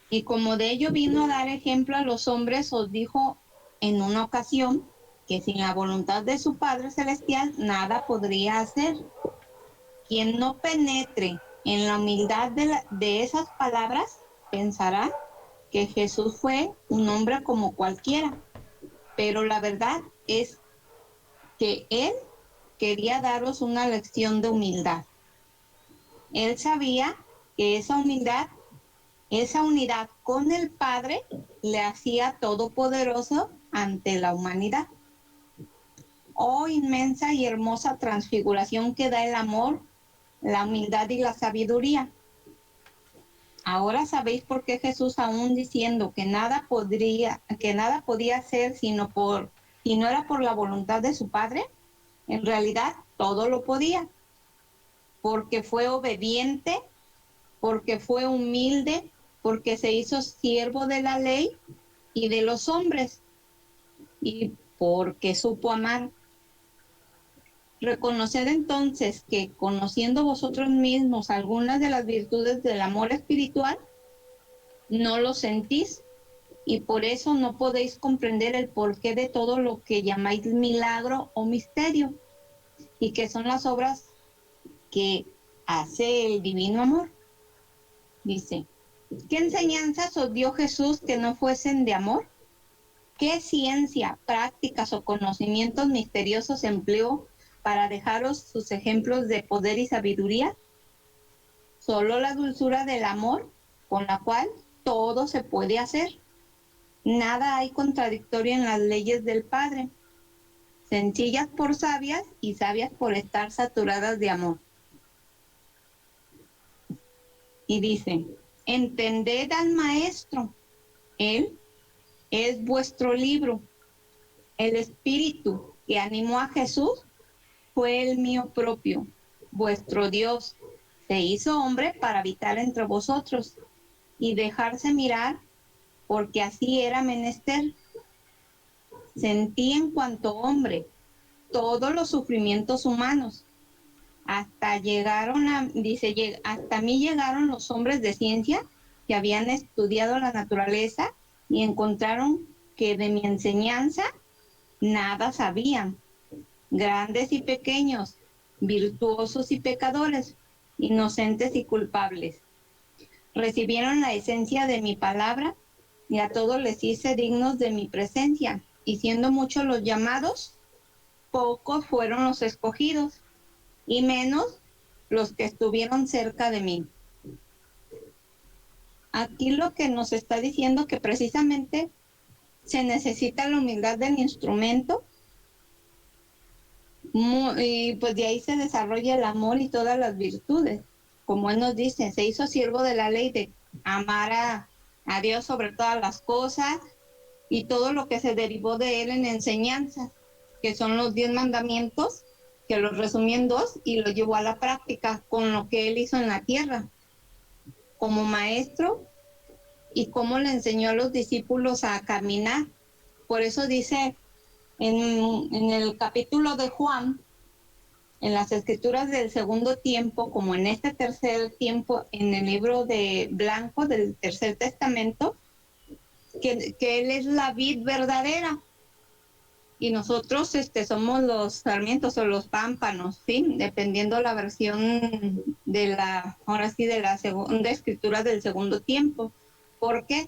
Y como de ello vino a dar ejemplo a los hombres, os dijo en una ocasión que sin la voluntad de su Padre Celestial nada podría hacer. Quien no penetre en la humildad de esas palabras, pensará que Jesús fue un hombre como cualquiera. Pero la verdad es que Él quería daros una lección de humildad. Él sabía que esa humildad, esa unidad con el Padre, le hacía todopoderoso ante la humanidad. Oh, inmensa y hermosa transfiguración que da el amor, la humildad y la sabiduría. Ahora sabéis por qué Jesús, aún diciendo que nada podía hacer si no era por la voluntad de su Padre, en realidad todo lo podía, porque fue obediente, porque fue humilde, porque se hizo siervo de la ley y de los hombres, y porque supo amar. Reconoced entonces que, conociendo vosotros mismos algunas de las virtudes del amor espiritual, no lo sentís, y por eso no podéis comprender el porqué de todo lo que llamáis milagro o misterio, y que son las obras que hace el divino amor. Dice, ¿qué enseñanzas os dio Jesús que no fuesen de amor? ¿Qué ciencia, prácticas o conocimientos misteriosos empleó para dejaros sus ejemplos de poder y sabiduría? Solo la dulzura del amor, con la cual todo se puede hacer. Nada hay contradictorio en las leyes del Padre, sencillas por sabias y sabias por estar saturadas de amor. Y dice, entended al Maestro, Él es vuestro libro. El Espíritu que animó a Jesús fue el mío propio. Vuestro Dios se hizo hombre para habitar entre vosotros y dejarse mirar, porque así era menester. Sentí en cuanto hombre todos los sufrimientos humanos. Hasta mí llegaron los hombres de ciencia que habían estudiado la naturaleza y encontraron que de mi enseñanza nada sabían. Grandes y pequeños, virtuosos y pecadores, inocentes y culpables. Recibieron la esencia de mi palabra y a todos les hice dignos de mi presencia. Y siendo muchos los llamados, pocos fueron los escogidos, y menos los que estuvieron cerca de mí. Aquí lo que nos está diciendo que precisamente se necesita la humildad del instrumento, y pues de ahí se desarrolla el amor y todas las virtudes. Como él nos dice, se hizo siervo de la ley de amar a Dios sobre todas las cosas y todo lo que se derivó de él en enseñanza, que son los 10 mandamientos, que los resumí en 2 y los llevó a la práctica con lo que él hizo en la tierra como maestro y cómo le enseñó a los discípulos a caminar. Por eso dice en el capítulo de Juan, en las escrituras del segundo tiempo, como en este tercer tiempo, en el libro de blanco del tercer testamento, que él es la vid verdadera y nosotros somos los sarmientos o los pámpanos, ¿sí? Dependiendo la versión de la segunda escritura del segundo tiempo. ¿Por qué?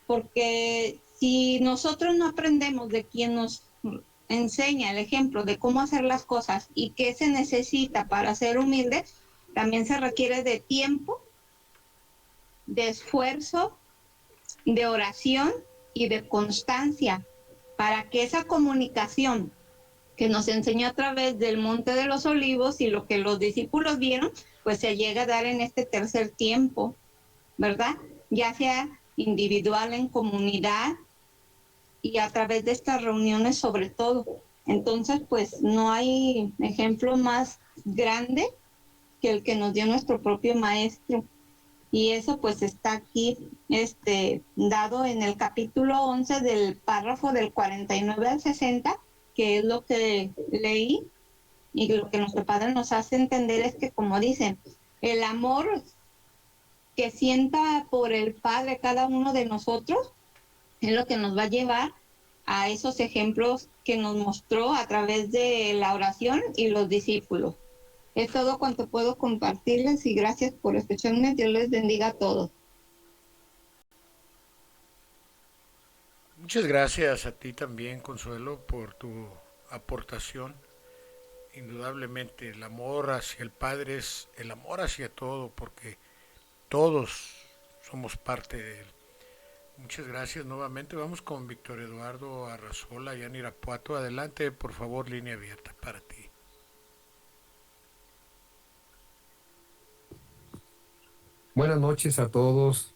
Porque si nosotros no aprendemos de quien nos enseña el ejemplo de cómo hacer las cosas y qué se necesita para ser humilde, también se requiere de tiempo, de esfuerzo, de oración y de constancia para que esa comunicación que nos enseñó a través del Monte de los Olivos y lo que los discípulos vieron, pues se llega a dar en este tercer tiempo, ¿verdad? Ya sea individual, en comunidad y a través de estas reuniones sobre todo. Entonces, pues no hay ejemplo más grande que el que nos dio nuestro propio maestro. Y eso pues está aquí dado en el capítulo 11 del párrafo del 49 al 60, que es lo que leí, y lo que nuestro Padre nos hace entender es que, como dicen, el amor que sienta por el Padre cada uno de nosotros es lo que nos va a llevar a esos ejemplos que nos mostró a través de la oración y los discípulos. Es todo cuanto puedo compartirles y gracias por escucharme. Dios les bendiga a todos. Muchas gracias a ti también, Consuelo, por tu aportación. Indudablemente el amor hacia el Padre es el amor hacia todo, porque todos somos parte de él. Muchas gracias nuevamente. Vamos con Víctor Eduardo Arrazola, allá en Irapuato. Adelante, por favor, línea abierta para ti. Buenas noches a todos.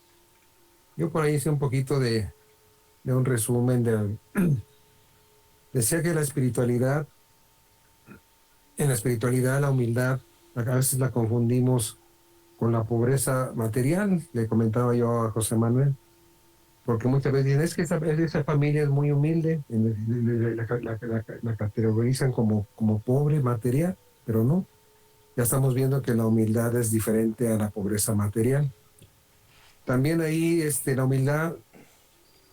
Yo por ahí hice un poquito de un resumen decía que en la espiritualidad, la humildad, a veces la confundimos con la pobreza material, le comentaba yo a José Manuel, porque muchas veces dicen, es que esa familia es muy humilde, la categorizan como pobre material, pero no. Ya estamos viendo que la humildad es diferente a la pobreza material. También ahí la humildad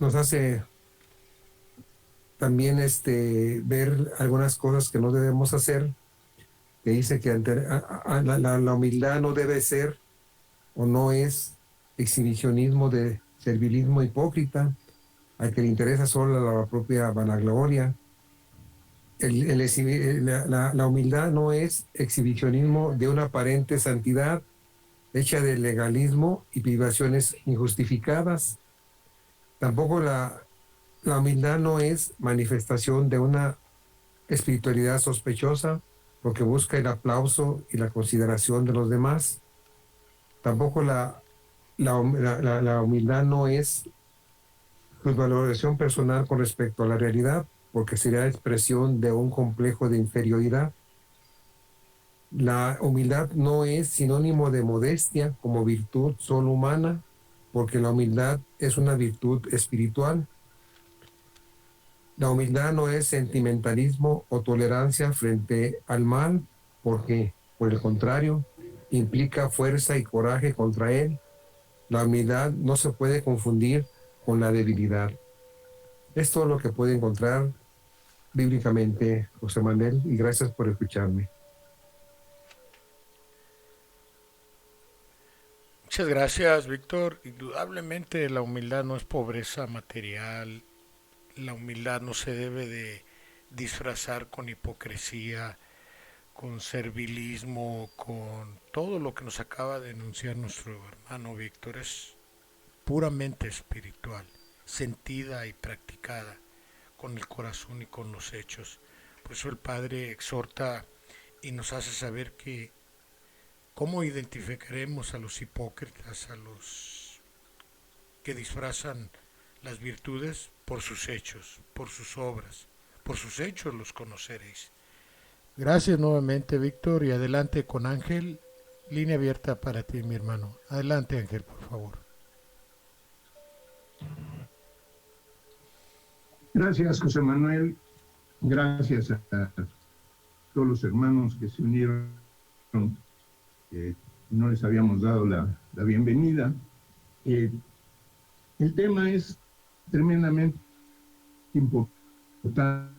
nos hace también ver algunas cosas que no debemos hacer, que dice que la humildad no debe ser o no es exhibicionismo de servilismo hipócrita, al que le interesa solo la propia vanagloria. La humildad no es exhibicionismo de una aparente santidad hecha de legalismo y privaciones injustificadas. Tampoco la humildad no es manifestación de una espiritualidad sospechosa porque busca el aplauso y la consideración de los demás. Tampoco la humildad no es valoración personal con respecto a la realidad, porque sería expresión de un complejo de inferioridad. La humildad no es sinónimo de modestia como virtud solo humana, porque la humildad es una virtud espiritual. La humildad no es sentimentalismo o tolerancia frente al mal, porque, por el contrario, implica fuerza y coraje contra él. La humildad no se puede confundir con la debilidad. Es todo lo que puede encontrar bíblicamente, José Manuel, y gracias por escucharme. Muchas gracias, Víctor. Indudablemente la humildad no es pobreza material. La humildad no se debe de disfrazar con hipocresía, con servilismo, con todo lo que nos acaba de enunciar nuestro hermano Víctor. Es puramente espiritual, sentida y practicada con el corazón y con los hechos. Por eso el Padre exhorta y nos hace saber que cómo identificaremos a los hipócritas, a los que disfrazan las virtudes por sus hechos, por sus obras. Por sus hechos los conoceréis. Gracias nuevamente, Víctor, y adelante con Ángel. Línea abierta para ti, mi hermano. Adelante, Ángel, por favor. Gracias, José Manuel. Gracias a todos los hermanos que se unieron. No les habíamos dado la bienvenida. El tema es tremendamente importante.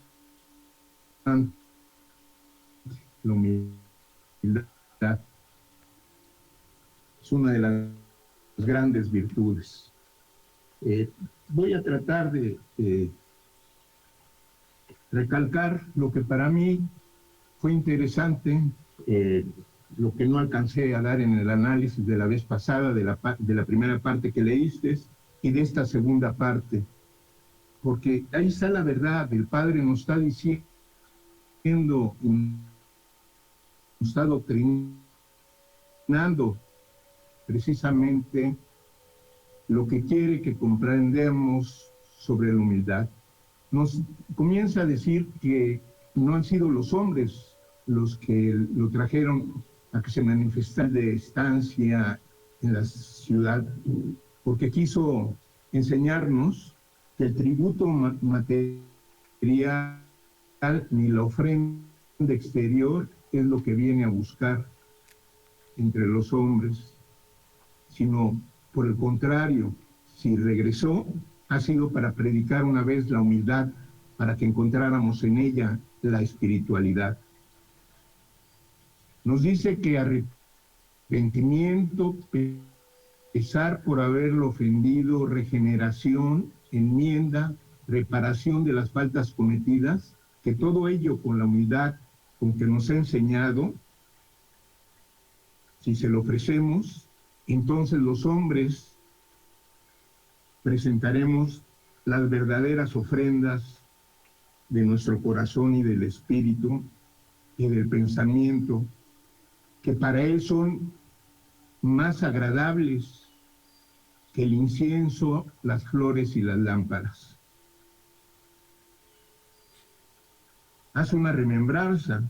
La humildad es una de las grandes virtudes. Voy a tratar de recalcar lo que para mí fue interesante, lo que no alcancé a dar en el análisis de la vez pasada, de la primera parte que leíste y de esta segunda parte, porque ahí está la verdad. El Padre nos está diciendo, nos está doctrinando precisamente lo que quiere que comprendamos sobre la humildad. Nos comienza a decir que no han sido los hombres los que lo trajeron a que se manifestara de estancia en la ciudad, porque quiso enseñarnos que el tributo material ni la ofrenda exterior es lo que viene a buscar entre los hombres, sino por el contrario, si regresó, ha sido para predicar una vez la humildad, para que encontráramos en ella la espiritualidad. Nos dice que arrepentimiento, pesar por haberlo ofendido, regeneración, enmienda, reparación de las faltas cometidas, que todo ello con la humildad con que nos ha enseñado, si se lo ofrecemos, entonces los hombres presentaremos las verdaderas ofrendas de nuestro corazón y del espíritu y del pensamiento, que para él son más agradables que el incienso, las flores y las lámparas. Hace una remembranza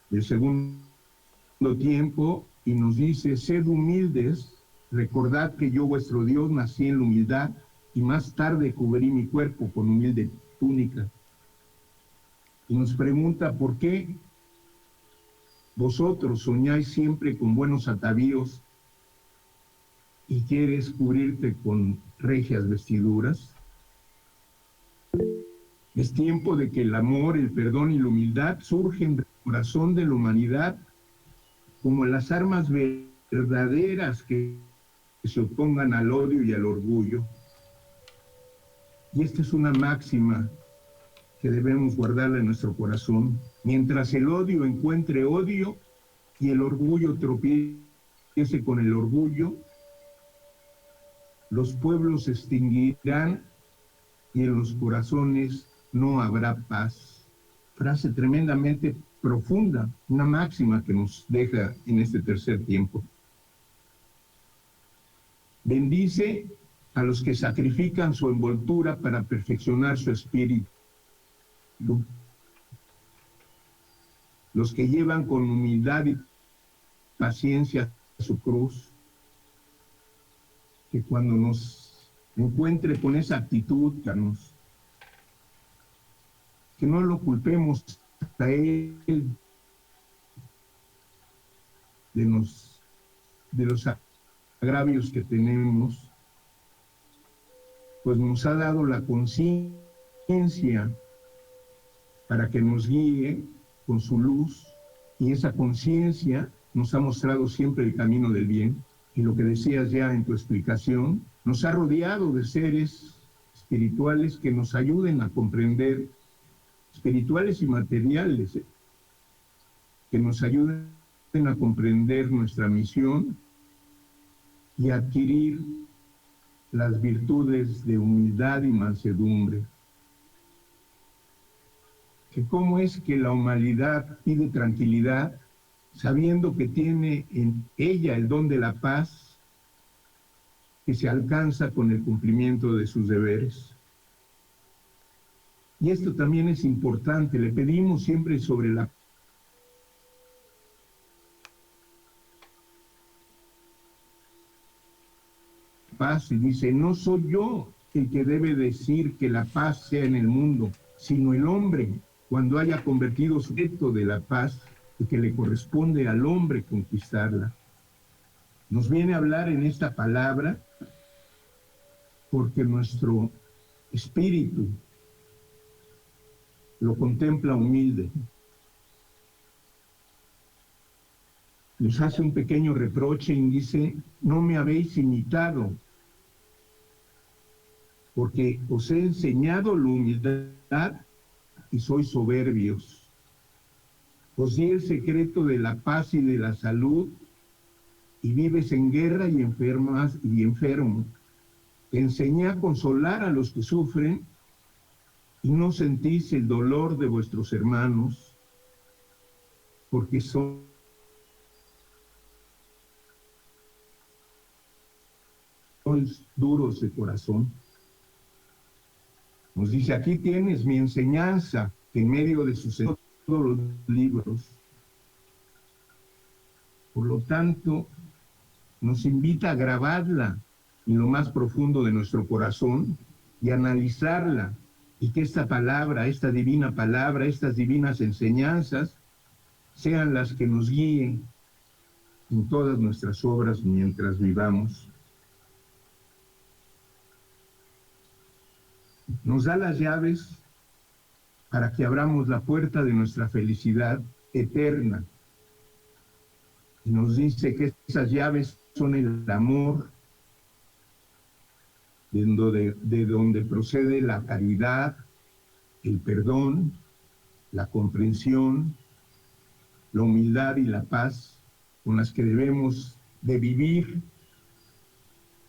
del segundo tiempo y nos dice: sed humildes, recordad que yo vuestro Dios nací en la humildad y más tarde cubrí mi cuerpo con humilde túnica. Y nos pregunta: ¿por qué vosotros soñáis siempre con buenos atavíos y quieres cubrirte con regias vestiduras? Es tiempo de que el amor, el perdón y la humildad surgen del corazón de la humanidad como las armas verdaderas que se opongan al odio y al orgullo. Y esta es una máxima que debemos guardarla en nuestro corazón. Mientras el odio encuentre odio y el orgullo tropiece con el orgullo, los pueblos se extinguirán y en los corazones no habrá paz. Frase tremendamente profunda, una máxima que nos deja en este tercer tiempo. Bendice a los que sacrifican su envoltura para perfeccionar su espíritu, los que llevan con humildad y paciencia su cruz, que cuando nos encuentre con esa actitud, Carlos, que no lo culpemos a él de los agravios que tenemos, pues nos ha dado la conciencia para que nos guíe con su luz, y esa conciencia nos ha mostrado siempre el camino del bien. Y lo que decías ya en tu explicación, nos ha rodeado de seres espirituales que nos ayuden a comprender, espirituales y materiales, que nos ayuden a comprender nuestra misión y a adquirir las virtudes de humildad y mansedumbre. Que cómo es que la humanidad pide tranquilidad, sabiendo que tiene en ella el don de la paz, que se alcanza con el cumplimiento de sus deberes. Y esto también es importante, le pedimos siempre sobre la paz, y dice: no soy yo el que debe decir que la paz sea en el mundo, sino el hombre, cuando haya convertido su objeto de la paz, y que le corresponde al hombre conquistarla. Nos viene a hablar en esta palabra porque nuestro espíritu lo contempla humilde. Les hace un pequeño reproche y dice: no me habéis imitado porque os he enseñado la humildad y sois soberbios. Os di el secreto de la paz y de la salud, y vives en guerra y enfermo. Te enseñé a consolar a los que sufren, y no sentís el dolor de vuestros hermanos, porque sois duros de corazón. Nos dice, aquí tienes mi enseñanza, que en medio de sus todos los libros. Por lo tanto, nos invita a grabarla en lo más profundo de nuestro corazón y analizarla, y que esta palabra, esta divina palabra, estas divinas enseñanzas sean las que nos guíen en todas nuestras obras mientras vivamos. Nos da las llaves para que abramos la puerta de nuestra felicidad eterna. Y nos dice que esas llaves son el amor, de donde procede la caridad, el perdón, la comprensión, la humildad y la paz, con las que debemos de vivir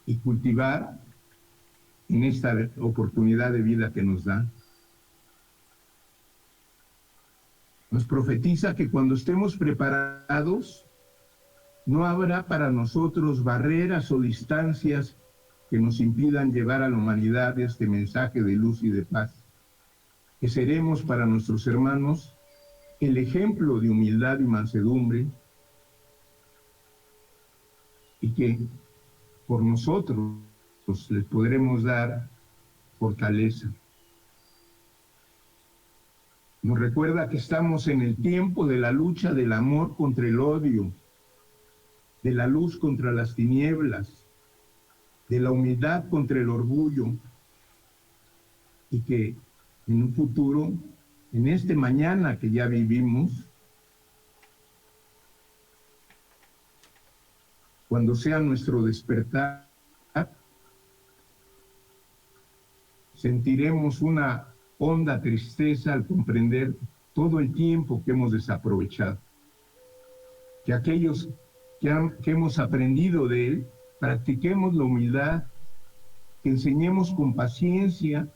y cultivar en esta oportunidad de vida que nos da. Nos profetiza que cuando estemos preparados, no habrá para nosotros barreras o distancias que nos impidan llevar a la humanidad este mensaje de luz y de paz, que seremos para nuestros hermanos el ejemplo de humildad y mansedumbre, y que por nosotros les podremos dar fortaleza. Nos recuerda que estamos en el tiempo de la lucha del amor contra el odio, de la luz contra las tinieblas, de la humildad contra el orgullo, y que en un futuro, en este mañana que ya vivimos, cuando sea nuestro despertar, sentiremos una honda tristeza al comprender todo el tiempo que hemos desaprovechado. Que aquellos que hemos aprendido de él, practiquemos la humildad, que enseñemos con paciencia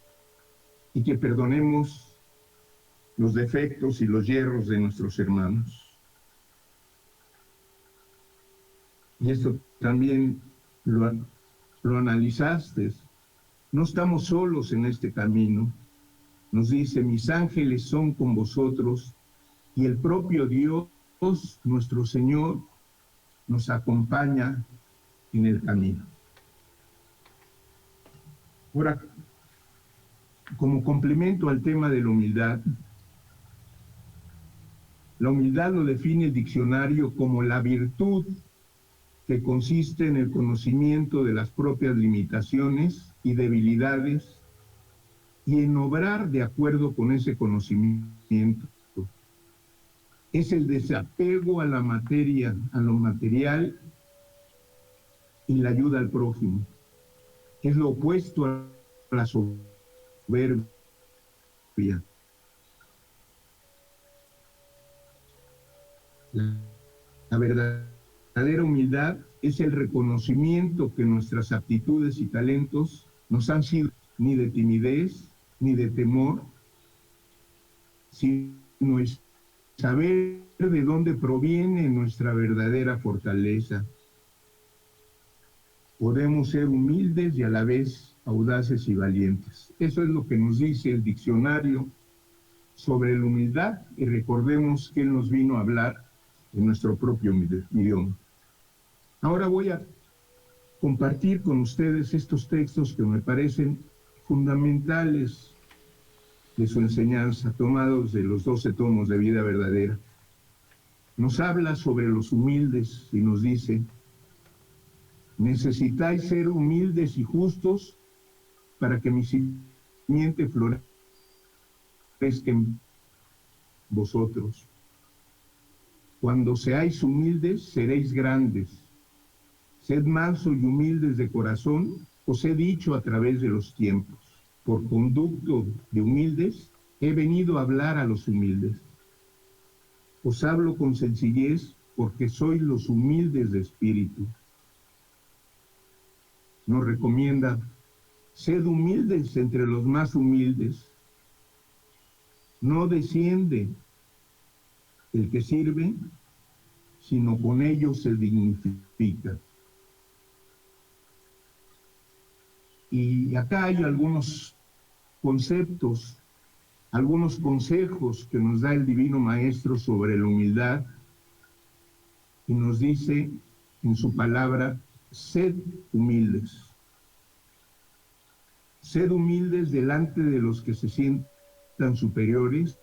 y que perdonemos los defectos y los yerros de nuestros hermanos. Y esto también lo analizaste. No estamos solos en este camino. Nos dice, mis ángeles son con vosotros, y el propio Dios, nuestro Señor, nos acompaña en el camino. Ahora, como complemento al tema de la humildad lo define el diccionario como la virtud que consiste en el conocimiento de las propias limitaciones y debilidades y en obrar de acuerdo con ese conocimiento. Es el desapego a la materia, a lo material, y la ayuda al prójimo. Es lo opuesto a la soberbia. La verdadera humildad es el reconocimiento que nuestras aptitudes y talentos nos han sido ni de timidez ni de temor, sino es saber de dónde proviene nuestra verdadera fortaleza. Podemos ser humildes y a la vez audaces y valientes. Eso es lo que nos dice el diccionario sobre la humildad, y recordemos que él nos vino a hablar en nuestro propio idioma. Ahora voy a compartir con ustedes estos textos que me parecen fundamentales de su enseñanza, tomados de los 12 tomos de Vida Verdadera. Nos habla sobre los humildes y nos dice, necesitáis ser humildes y justos para que mi simiente florezca en vosotros. Cuando seáis humildes, seréis grandes. Sed mansos y humildes de corazón, os he dicho a través de los tiempos. por conducto de humildes, he venido a hablar a los humildes. Os hablo con sencillez porque sois los humildes de espíritu. Nos recomienda, sed humildes entre los más humildes. No desciende el que sirve, sino con ellos se dignifica. Y acá hay algunos conceptos, algunos consejos que nos da el Divino Maestro sobre la humildad, y nos dice en su palabra, sed humildes. Sed humildes delante de los que se sientan superiores,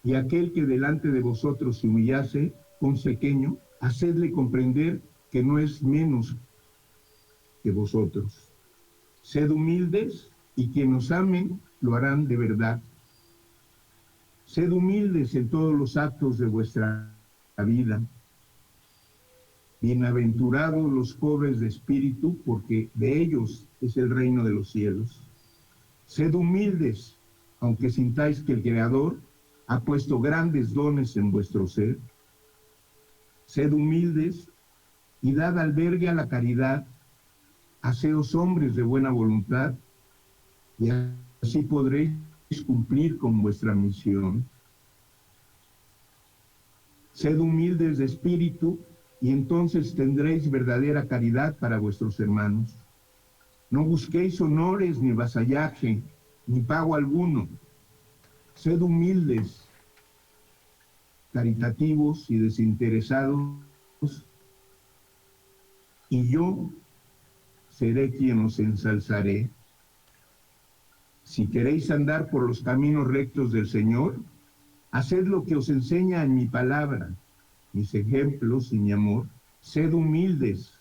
y aquel que delante de vosotros se humillase, con pequeño, hacedle comprender que no es menos que vosotros. Sed humildes, y quienes os amen lo harán de verdad. Sed humildes en todos los actos de vuestra vida. Bienaventurados los pobres de espíritu, porque de ellos es el reino de los cielos. Sed humildes, aunque sintáis que el Creador ha puesto grandes dones en vuestro ser. Sed humildes y dad albergue a la caridad. Haceos hombres de buena voluntad, y así podréis cumplir con vuestra misión. Sed humildes de espíritu, y entonces tendréis verdadera caridad para vuestros hermanos. No busquéis honores, ni vasallaje, ni pago alguno. Sed humildes, caritativos y desinteresados, y yo seré quien os ensalzaré. Si queréis andar por los caminos rectos del Señor, haced lo que os enseña en mi palabra, mis ejemplos y mi amor. Sed humildes,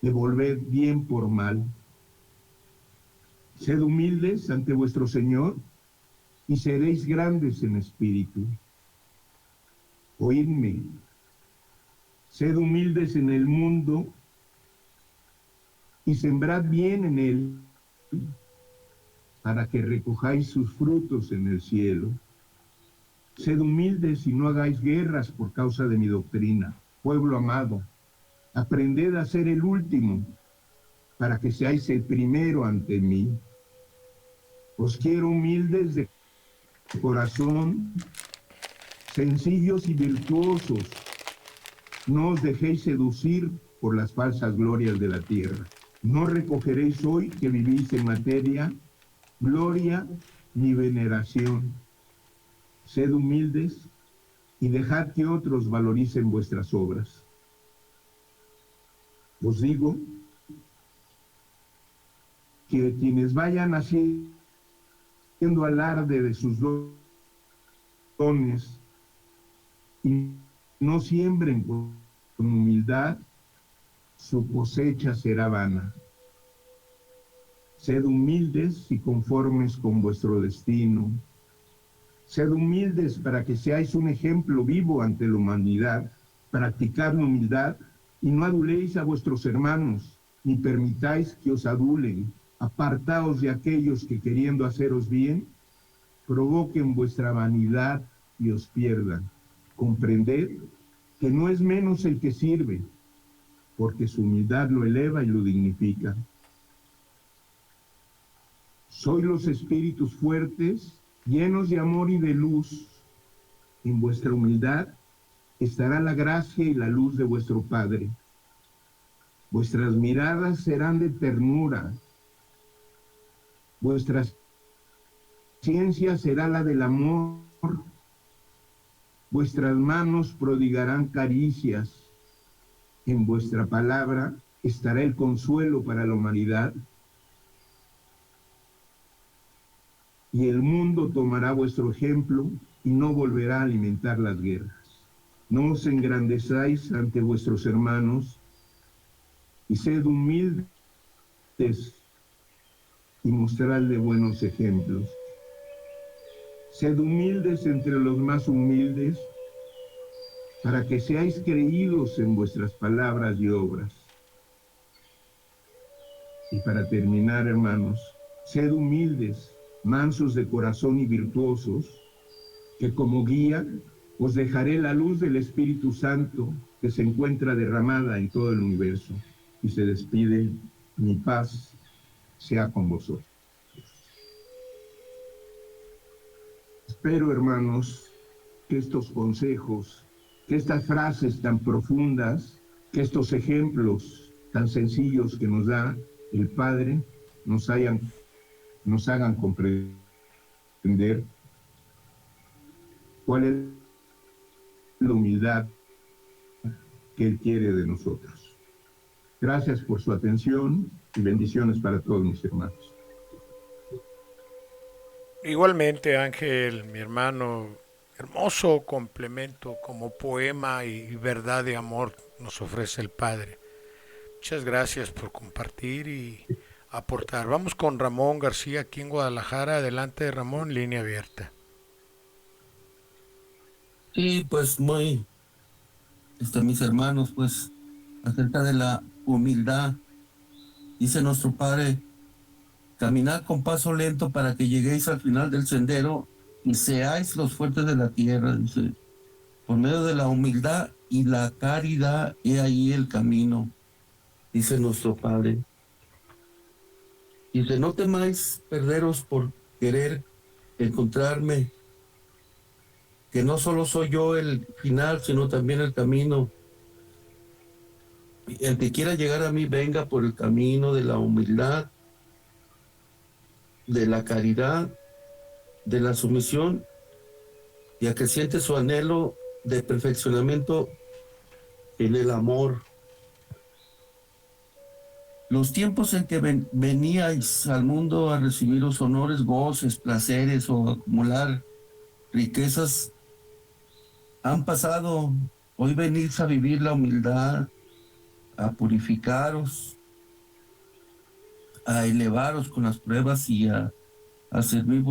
devolved bien por mal. Sed humildes ante vuestro Señor, y seréis grandes en espíritu. Oídme, sed humildes en el mundo, y sembrad bien en él, para que recojáis sus frutos en el cielo. Sed humildes y no hagáis guerras por causa de mi doctrina. Pueblo amado, aprended a ser el último, para que seáis el primero ante mí. Os quiero humildes de corazón, sencillos y virtuosos. No os dejéis seducir por las falsas glorias de la tierra. No recogeréis hoy que vivís en materia gloria ni veneración. Sed humildes y dejad que otros valoricen vuestras obras. Os digo que quienes vayan haciendo alarde de sus dones y no siembren con humildad, su cosecha será vana. Sed humildes y conformes con vuestro destino. Sed humildes para que seáis un ejemplo vivo ante la humanidad. Practicad la humildad y no aduléis a vuestros hermanos, ni permitáis que os adulen. Apartaos de aquellos que, queriendo haceros bien, provoquen vuestra vanidad y os pierdan. Comprended que no es menos el que sirve, porque su humildad lo eleva y lo dignifica. Sois los espíritus fuertes, llenos de amor y de luz. En vuestra humildad estará la gracia y la luz de vuestro Padre. Vuestras miradas serán de ternura. Vuestra ciencia será la del amor. Vuestras manos prodigarán caricias. En vuestra palabra estará el consuelo para la humanidad. Y el mundo tomará vuestro ejemplo y no volverá a alimentar las guerras. No os engrandezáis ante vuestros hermanos y sed humildes y mostradle buenos ejemplos. Sed humildes entre los más humildes para que seáis creídos en vuestras palabras y obras. Y para terminar, hermanos, sed humildes, mansos de corazón y virtuosos, que como guía os dejaré la luz del Espíritu Santo que se encuentra derramada en todo el universo. Y se despide, mi paz sea con vosotros. Espero, hermanos, que estos consejos, que estas frases tan profundas, que estos ejemplos tan sencillos que nos da el Padre, nos hagan comprender cuál es la humildad que Él quiere de nosotros. Gracias por su atención y bendiciones para todos mis hermanos. Igualmente, Ángel, mi hermano, hermoso complemento como poema y verdad de amor nos ofrece el Padre. Muchas gracias por compartir y aportar. Vamos con Ramón García aquí en Guadalajara. Adelante, Ramón, línea abierta. Sí, pues mis hermanos, pues acerca de la humildad, dice nuestro Padre, caminad con paso lento para que lleguéis al final del sendero y seáis los fuertes de la tierra, dice, por medio de la humildad y la caridad, he ahí el camino, dice nuestro Padre. Dice, no temáis perderos por querer encontrarme, que no solo soy yo el final, sino también el camino. El que quiera llegar a mí, venga por el camino de la humildad, de la caridad, de la sumisión, y acreciente su anhelo de perfeccionamiento en el amor. Los tiempos en que veníais al mundo a recibir los honores, goces, placeres o acumular riquezas han pasado. Hoy venís a vivir la humildad, a purificaros, a elevaros con las pruebas y a servir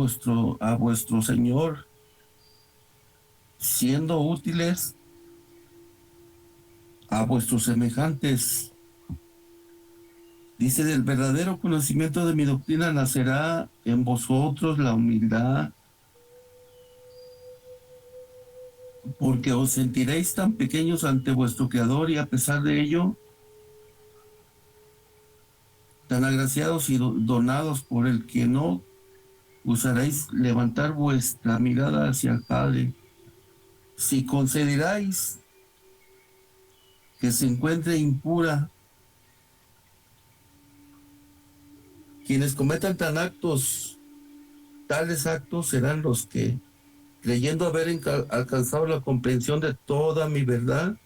a vuestro Señor, siendo útiles a vuestros semejantes. Dice, del verdadero conocimiento de mi doctrina nacerá en vosotros la humildad, porque os sentiréis tan pequeños ante vuestro Creador y a pesar de ello, tan agraciados y donados por el que no usaréis levantar vuestra mirada hacia el Padre. Si consideráis que se encuentre impura, quienes cometan tales actos serán los que, creyendo haber alcanzado la comprensión de toda mi verdad,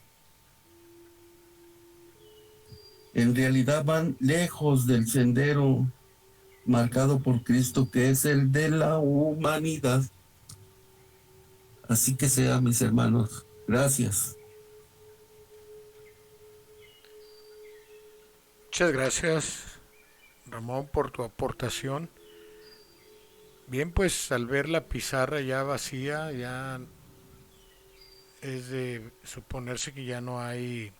en realidad van lejos del sendero marcado por Cristo, que es el de la humanidad. Así que sea, mis hermanos. Gracias. Muchas gracias, Ramón, por tu aportación. Bien, pues al ver la pizarra ya vacía, ya es de suponerse que ya no hay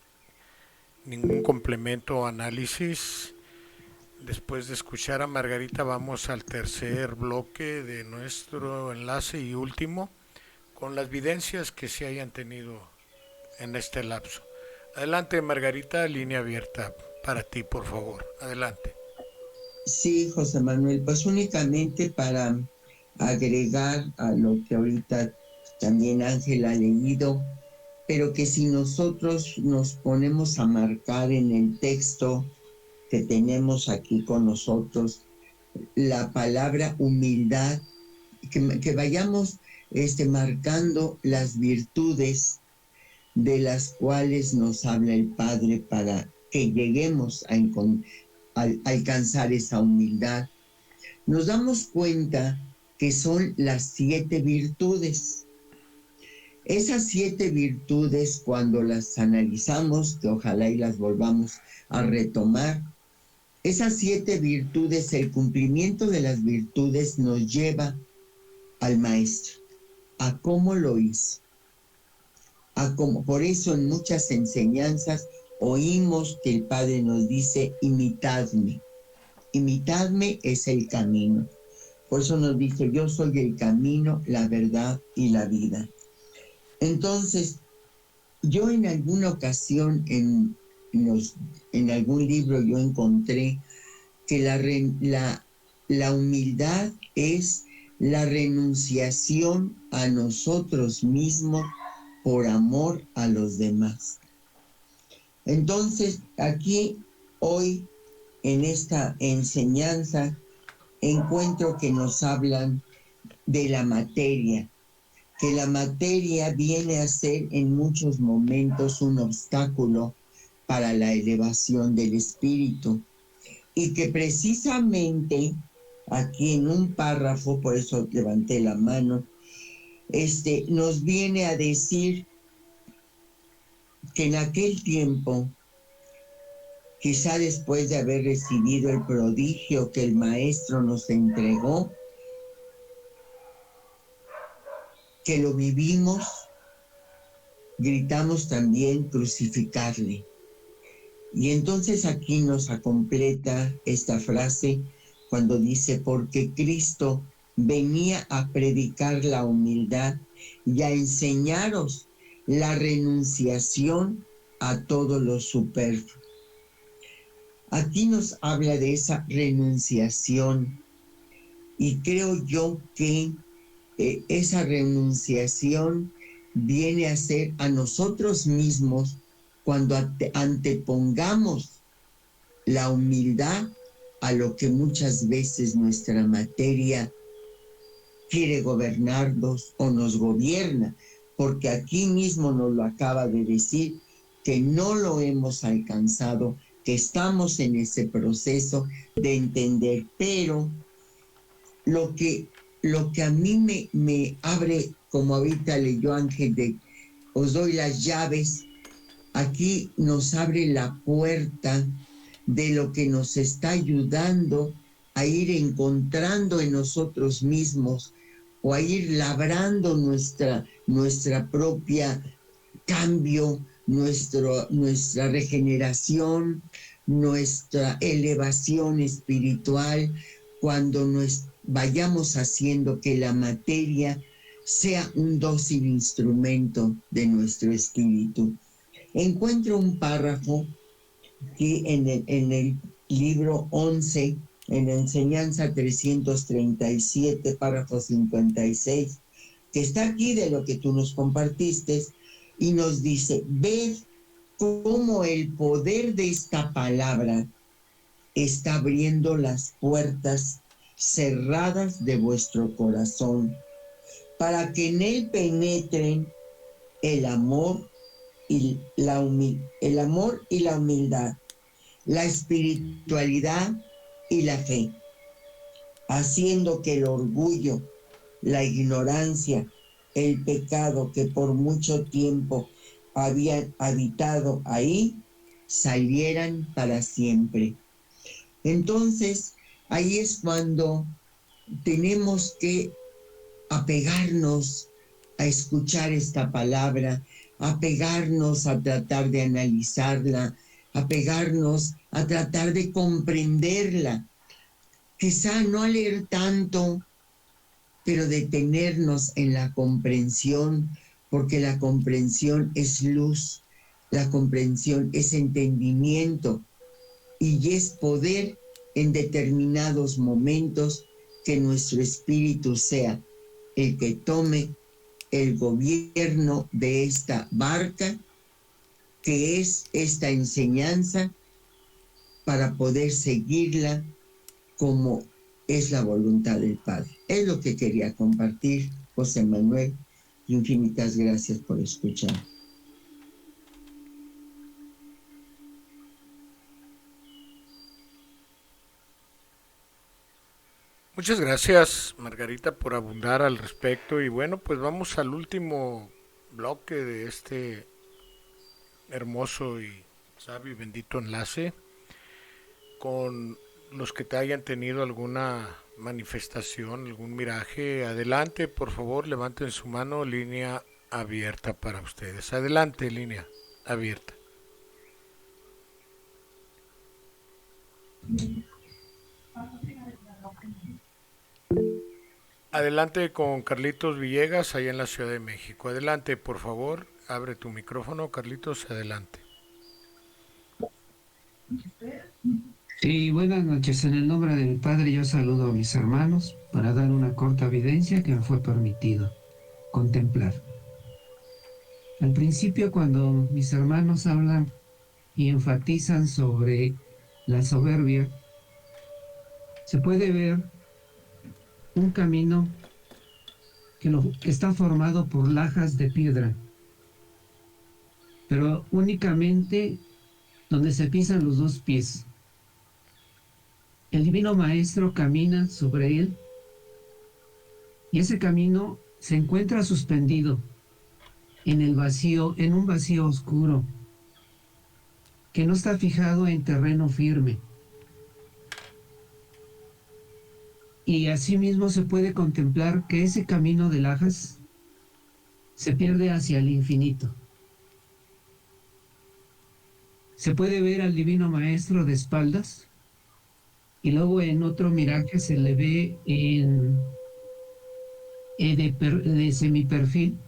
ningún complemento o análisis. Después de escuchar a Margarita, vamos al tercer bloque de nuestro enlace y último, con las videncias que se hayan tenido en este lapso. Adelante, Margarita, línea abierta para ti, por favor. Adelante. Sí, José Manuel, pues únicamente para agregar a lo que ahorita también Ángel ha leído, pero que si nosotros nos ponemos a marcar en el texto que tenemos aquí con nosotros la palabra humildad, que vayamos marcando las virtudes de las cuales nos habla el Padre para que lleguemos a alcanzar esa humildad. Nos damos cuenta que son las 7 virtudes. Esas 7 virtudes, cuando las analizamos, que ojalá y las volvamos a retomar, esas 7 virtudes, el cumplimiento de las virtudes nos lleva al Maestro, a cómo lo hizo. como por eso en muchas enseñanzas oímos que el Padre nos dice, imitadme. Imitadme es el camino. Por eso nos dice, yo soy el camino, la verdad y la vida. Entonces, yo en alguna ocasión en algún libro yo encontré que la humildad es la renunciación a nosotros mismos por amor a los demás. Entonces, aquí hoy en esta enseñanza encuentro que nos hablan de la materia, que la materia viene a ser en muchos momentos un obstáculo para la elevación del espíritu y que precisamente aquí en un párrafo, por eso levanté la mano, nos viene a decir que en aquel tiempo, quizá después de haber recibido el prodigio que el Maestro nos entregó, que lo vivimos, gritamos también crucificarle. Y entonces aquí nos completa esta frase cuando dice, porque Cristo venía a predicar la humildad y a enseñaros la renunciación a todo lo superfluo. Aquí nos habla de esa renunciación y creo yo que esa renunciación viene a ser a nosotros mismos cuando antepongamos la humildad a lo que muchas veces nuestra materia quiere gobernarnos o nos gobierna, porque aquí mismo nos lo acaba de decir, que no lo hemos alcanzado, que estamos en ese proceso de entender, pero lo que a mí me abre, como ahorita leyó Ángel, de os doy las llaves, aquí nos abre la puerta de lo que nos está ayudando a ir encontrando en nosotros mismos o a ir labrando nuestra propia cambio, nuestra regeneración, nuestra elevación espiritual, cuando nos vayamos haciendo que la materia sea un dócil instrumento de nuestro espíritu. Encuentro un párrafo que en el libro 11, en la enseñanza 337, párrafo 56, que está aquí de lo que tú nos compartiste, y nos dice, ved cómo el poder de esta palabra está abriendo las puertas cerradas de vuestro corazón, para que en él penetren el amor y la humildad, la espiritualidad y la fe, haciendo que el orgullo, la ignorancia, el pecado que por mucho tiempo habían habitado ahí, salieran para siempre. Entonces, ahí es cuando tenemos que apegarnos a escuchar esta palabra, apegarnos a tratar de analizarla, apegarnos a tratar de comprenderla. Quizá no a leer tanto, pero detenernos en la comprensión, porque la comprensión es luz, la comprensión es entendimiento y es poder en determinados momentos que nuestro espíritu sea el que tome el gobierno de esta barca, que es esta enseñanza, para poder seguirla como es la voluntad del Padre. Es lo que quería compartir, José Manuel. Infinitas gracias por escuchar. Muchas gracias, Margarita, por abundar al respecto. Y bueno, pues vamos al último bloque de este hermoso y sabio y bendito enlace con los que te hayan tenido alguna manifestación, algún miraje. Adelante, por favor, levanten su mano, línea abierta para ustedes. Adelante, línea abierta. Adelante con Carlitos Villegas, allá en la Ciudad de México. Adelante, por favor, abre tu micrófono, Carlitos, adelante. Sí, buenas noches. En el nombre del Padre yo saludo a mis hermanos para dar una corta evidencia que me fue permitido contemplar. Al principio, cuando mis hermanos hablan y enfatizan sobre la soberbia, se puede ver un camino que está formado por lajas de piedra, pero únicamente donde se pisan los dos pies. El Divino Maestro camina sobre él y ese camino se encuentra suspendido en el vacío, en un vacío oscuro, que no está fijado en terreno firme. Y asimismo se puede contemplar que ese camino de lajas se pierde hacia el infinito. Se puede ver al Divino Maestro de espaldas y luego en otro miraje se le ve de semiperfil,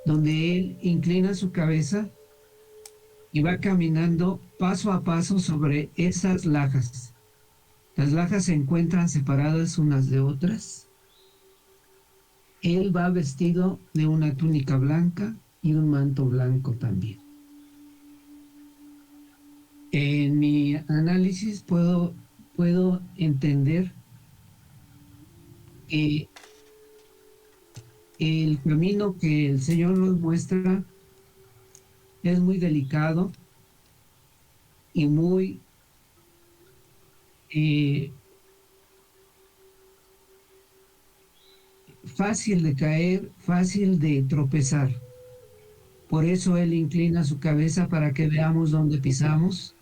donde él inclina su cabeza y va caminando paso a paso sobre esas lajas. Las lajas se encuentran separadas unas de otras. Él va vestido de una túnica blanca y un manto blanco también. En mi análisis puedo entender que el camino que el Señor nos muestra es muy delicado y muy fácil de caer, fácil de tropezar. Por eso Él inclina su cabeza para que veamos dónde pisamos.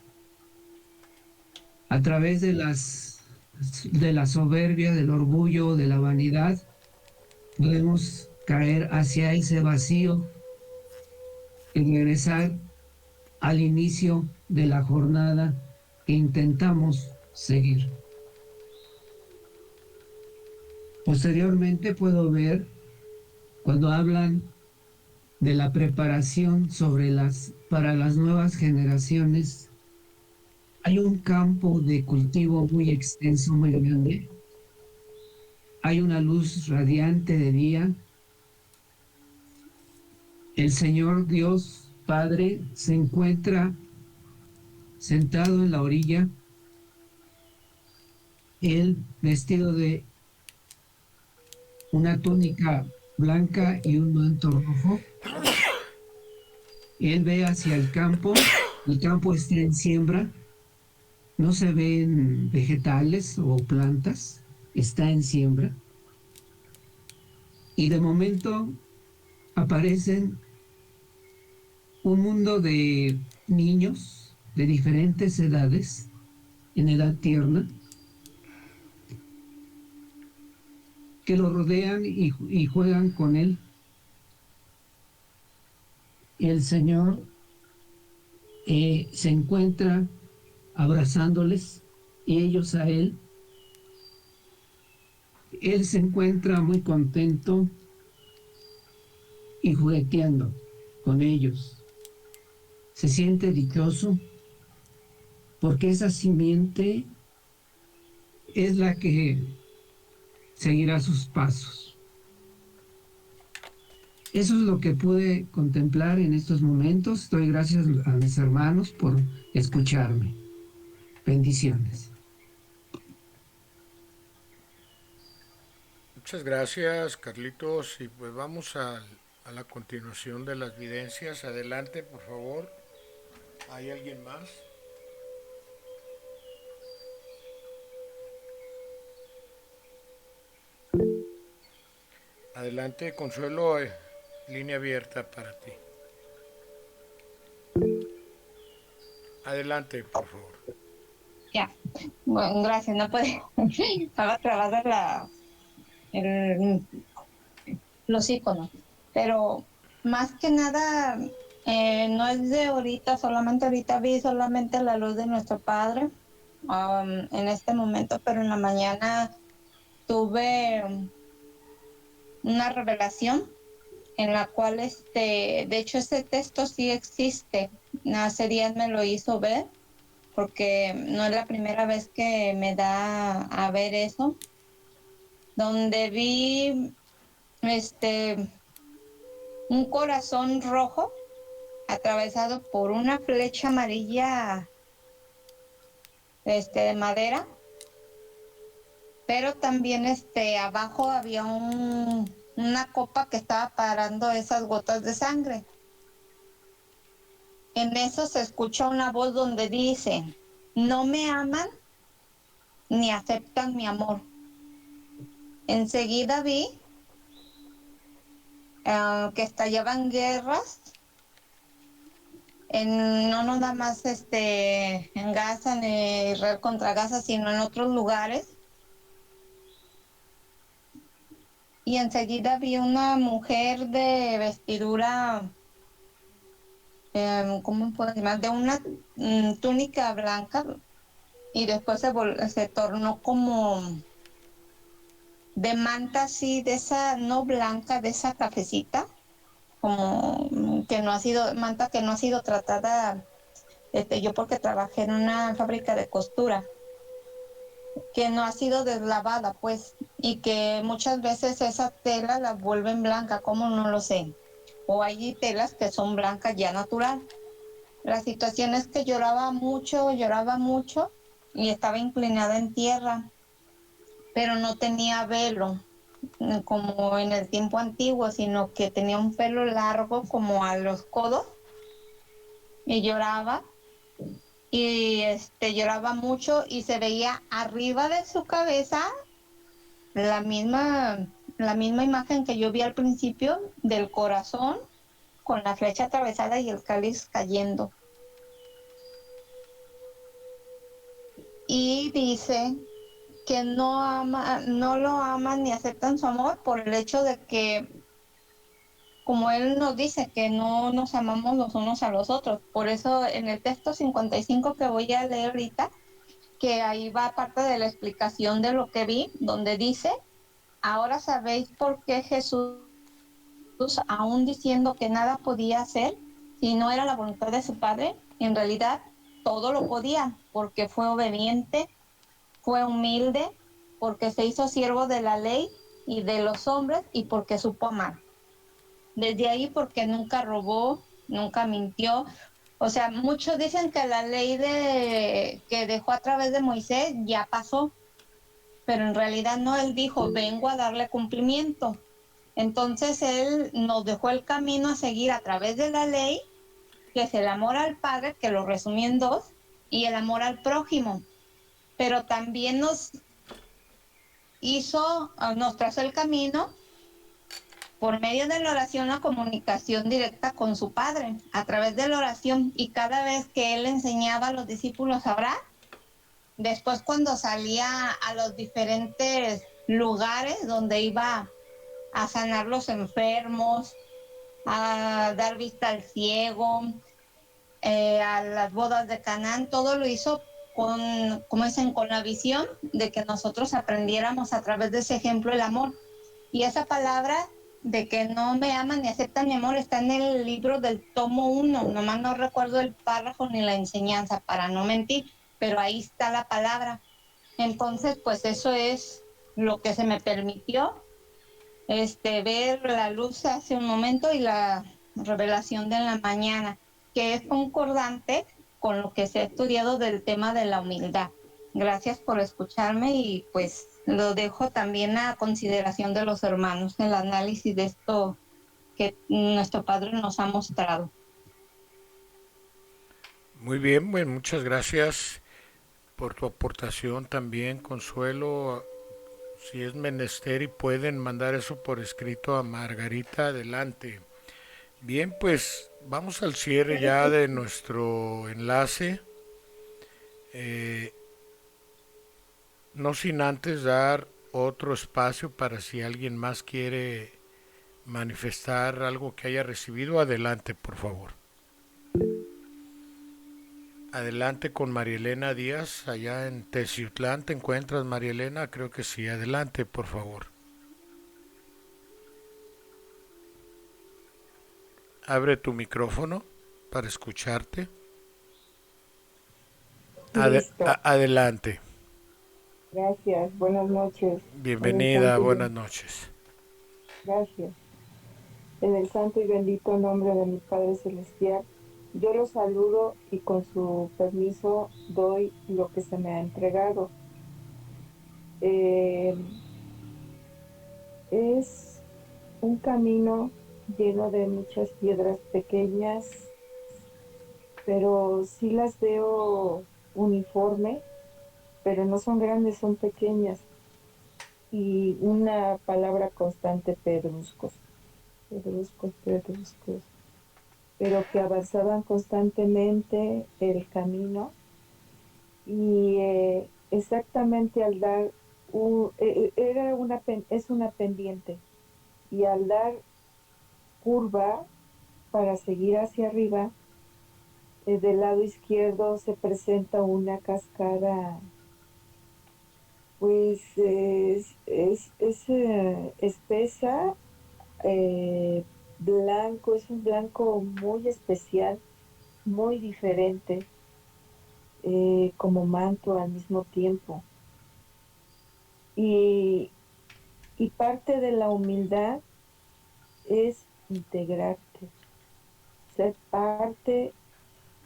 A través de la soberbia, del orgullo, de la vanidad, podemos caer hacia ese vacío y regresar al inicio de la jornada que intentamos seguir. Posteriormente puedo ver cuando hablan de la preparación para las nuevas generaciones. Hay un campo de cultivo muy extenso, muy grande. Hay una luz radiante de día. El Señor Dios Padre se encuentra sentado en la orilla, él vestido de una túnica blanca y un manto rojo. Él ve hacia el campo está en siembra, no se ven vegetales o plantas, está en siembra. Y de momento aparecen un mundo de niños de diferentes edades, en edad tierna, que lo rodean y juegan con él. El Señor se encuentra abrazándoles y ellos a él. Él se encuentra muy contento y jugueteando con ellos. Se siente dichoso porque esa simiente es la que seguirá sus pasos. Eso es lo que pude contemplar en estos momentos. Doy gracias a mis hermanos por escucharme. Bendiciones. Muchas gracias, Carlitos. Y pues vamos a la continuación de las videncias. Adelante, por favor. ¿Hay alguien más? Adelante, Consuelo, línea abierta para ti. Adelante, por favor. Ya, bueno, gracias, no puede. Estaba trabada los iconos. pero más que nada no es de ahorita, solamente ahorita vi solamente la luz de nuestro Padre en este momento, pero en la mañana tuve una revelación en la cual de hecho ese texto sí existe. Hace días me lo hizo ver porque no es la primera vez que me da a ver eso, donde vi un corazón rojo atravesado por una flecha amarilla de madera, pero también abajo había una copa que estaba parando esas gotas de sangre. En eso se escucha una voz donde dice: no me aman ni aceptan mi amor. Enseguida vi que estallaban guerras, no nada más en Gaza, ni Israel contra Gaza, sino en otros lugares. Y enseguida vi una mujer de vestidura, ¿cómo puedo llamar? De una túnica blanca, y después se tornó como de manta así, de esa, no blanca, de esa cafecita, como que no ha sido, manta que no ha sido tratada, yo porque trabajé en una fábrica de costura, que no ha sido deslavada, pues, y que muchas veces esa tela la vuelven blanca, ¿cómo? No lo sé. O hay telas que son blancas ya natural. La situación es que lloraba mucho, y estaba inclinada en tierra, pero no tenía velo como en el tiempo antiguo, sino que tenía un pelo largo como a los codos, y lloraba, y lloraba mucho, y se veía arriba de su cabeza la misma, la misma imagen que yo vi al principio del corazón con la flecha atravesada y el cáliz cayendo. Y dice que no lo aman ni aceptan su amor por el hecho de que, como él nos dice, que no nos amamos los unos a los otros. Por eso en el texto 55 que voy a leer ahorita, que ahí va parte de la explicación de lo que vi, donde dice: ahora sabéis por qué Jesús, aún diciendo que nada podía hacer si no era la voluntad de su Padre, en realidad todo lo podía, porque fue obediente, fue humilde, porque se hizo siervo de la ley y de los hombres, y porque supo amar. Desde ahí, porque nunca robó, nunca mintió. O sea, muchos dicen que la ley que dejó a través de Moisés ya pasó, pero en realidad no. Él dijo: vengo a darle cumplimiento. Entonces él nos dejó el camino a seguir a través de la ley, que es el amor al Padre, que lo resumí en dos, y el amor al prójimo. Pero también nos trazó el camino por medio de la oración, la comunicación directa con su Padre, a través de la oración. Y cada vez que él enseñaba a los discípulos a orar, después cuando salía a los diferentes lugares donde iba a sanar los enfermos, a dar vista al ciego, a las bodas de Canaán, todo lo hizo como dicen, con la visión de que nosotros aprendiéramos a través de ese ejemplo el amor. Y esa palabra de que no me aman ni aceptan mi amor está en el libro del tomo 1, nomás no recuerdo el párrafo ni la enseñanza para no mentir, pero ahí está la palabra. Entonces, pues eso es lo que se me permitió ver la luz hace un momento y la revelación de la mañana, que es concordante con lo que se ha estudiado del tema de la humildad. Gracias por escucharme, y pues lo dejo también a consideración de los hermanos, el análisis de esto que nuestro Padre nos ha mostrado. Muy bien, bueno, muchas gracias por tu aportación también, Consuelo. Si es menester y pueden mandar eso por escrito a Margarita, adelante. Bien, pues vamos al cierre ya de nuestro enlace. No sin antes dar otro espacio para si alguien más quiere manifestar algo que haya recibido, adelante, por favor. Adelante con María Elena Díaz, allá en Teciutlán. ¿Te encuentras, María Elena? Creo que sí. Adelante, por favor. Abre tu micrófono para escucharte. Listo. Adelante. Gracias. Buenas noches. En el Bienvenida, santo y buenas noches. Gracias. En el santo y bendito nombre de mi Padre Celestial, yo los saludo y con su permiso doy lo que se me ha entregado. Eh, es un camino lleno de muchas piedras pequeñas, pero sí las veo uniforme, pero no son grandes, son pequeñas. Y una palabra constante, pedruscos, pedruscos, pedruscos, pero que avanzaban constantemente el camino y exactamente al dar, es una pendiente y al dar curva para seguir hacia arriba, del lado izquierdo se presenta una cascada, pues espesa, blanco, es un blanco muy especial, muy diferente, como manto al mismo tiempo. Y, y parte de la humildad es integrarte, ser parte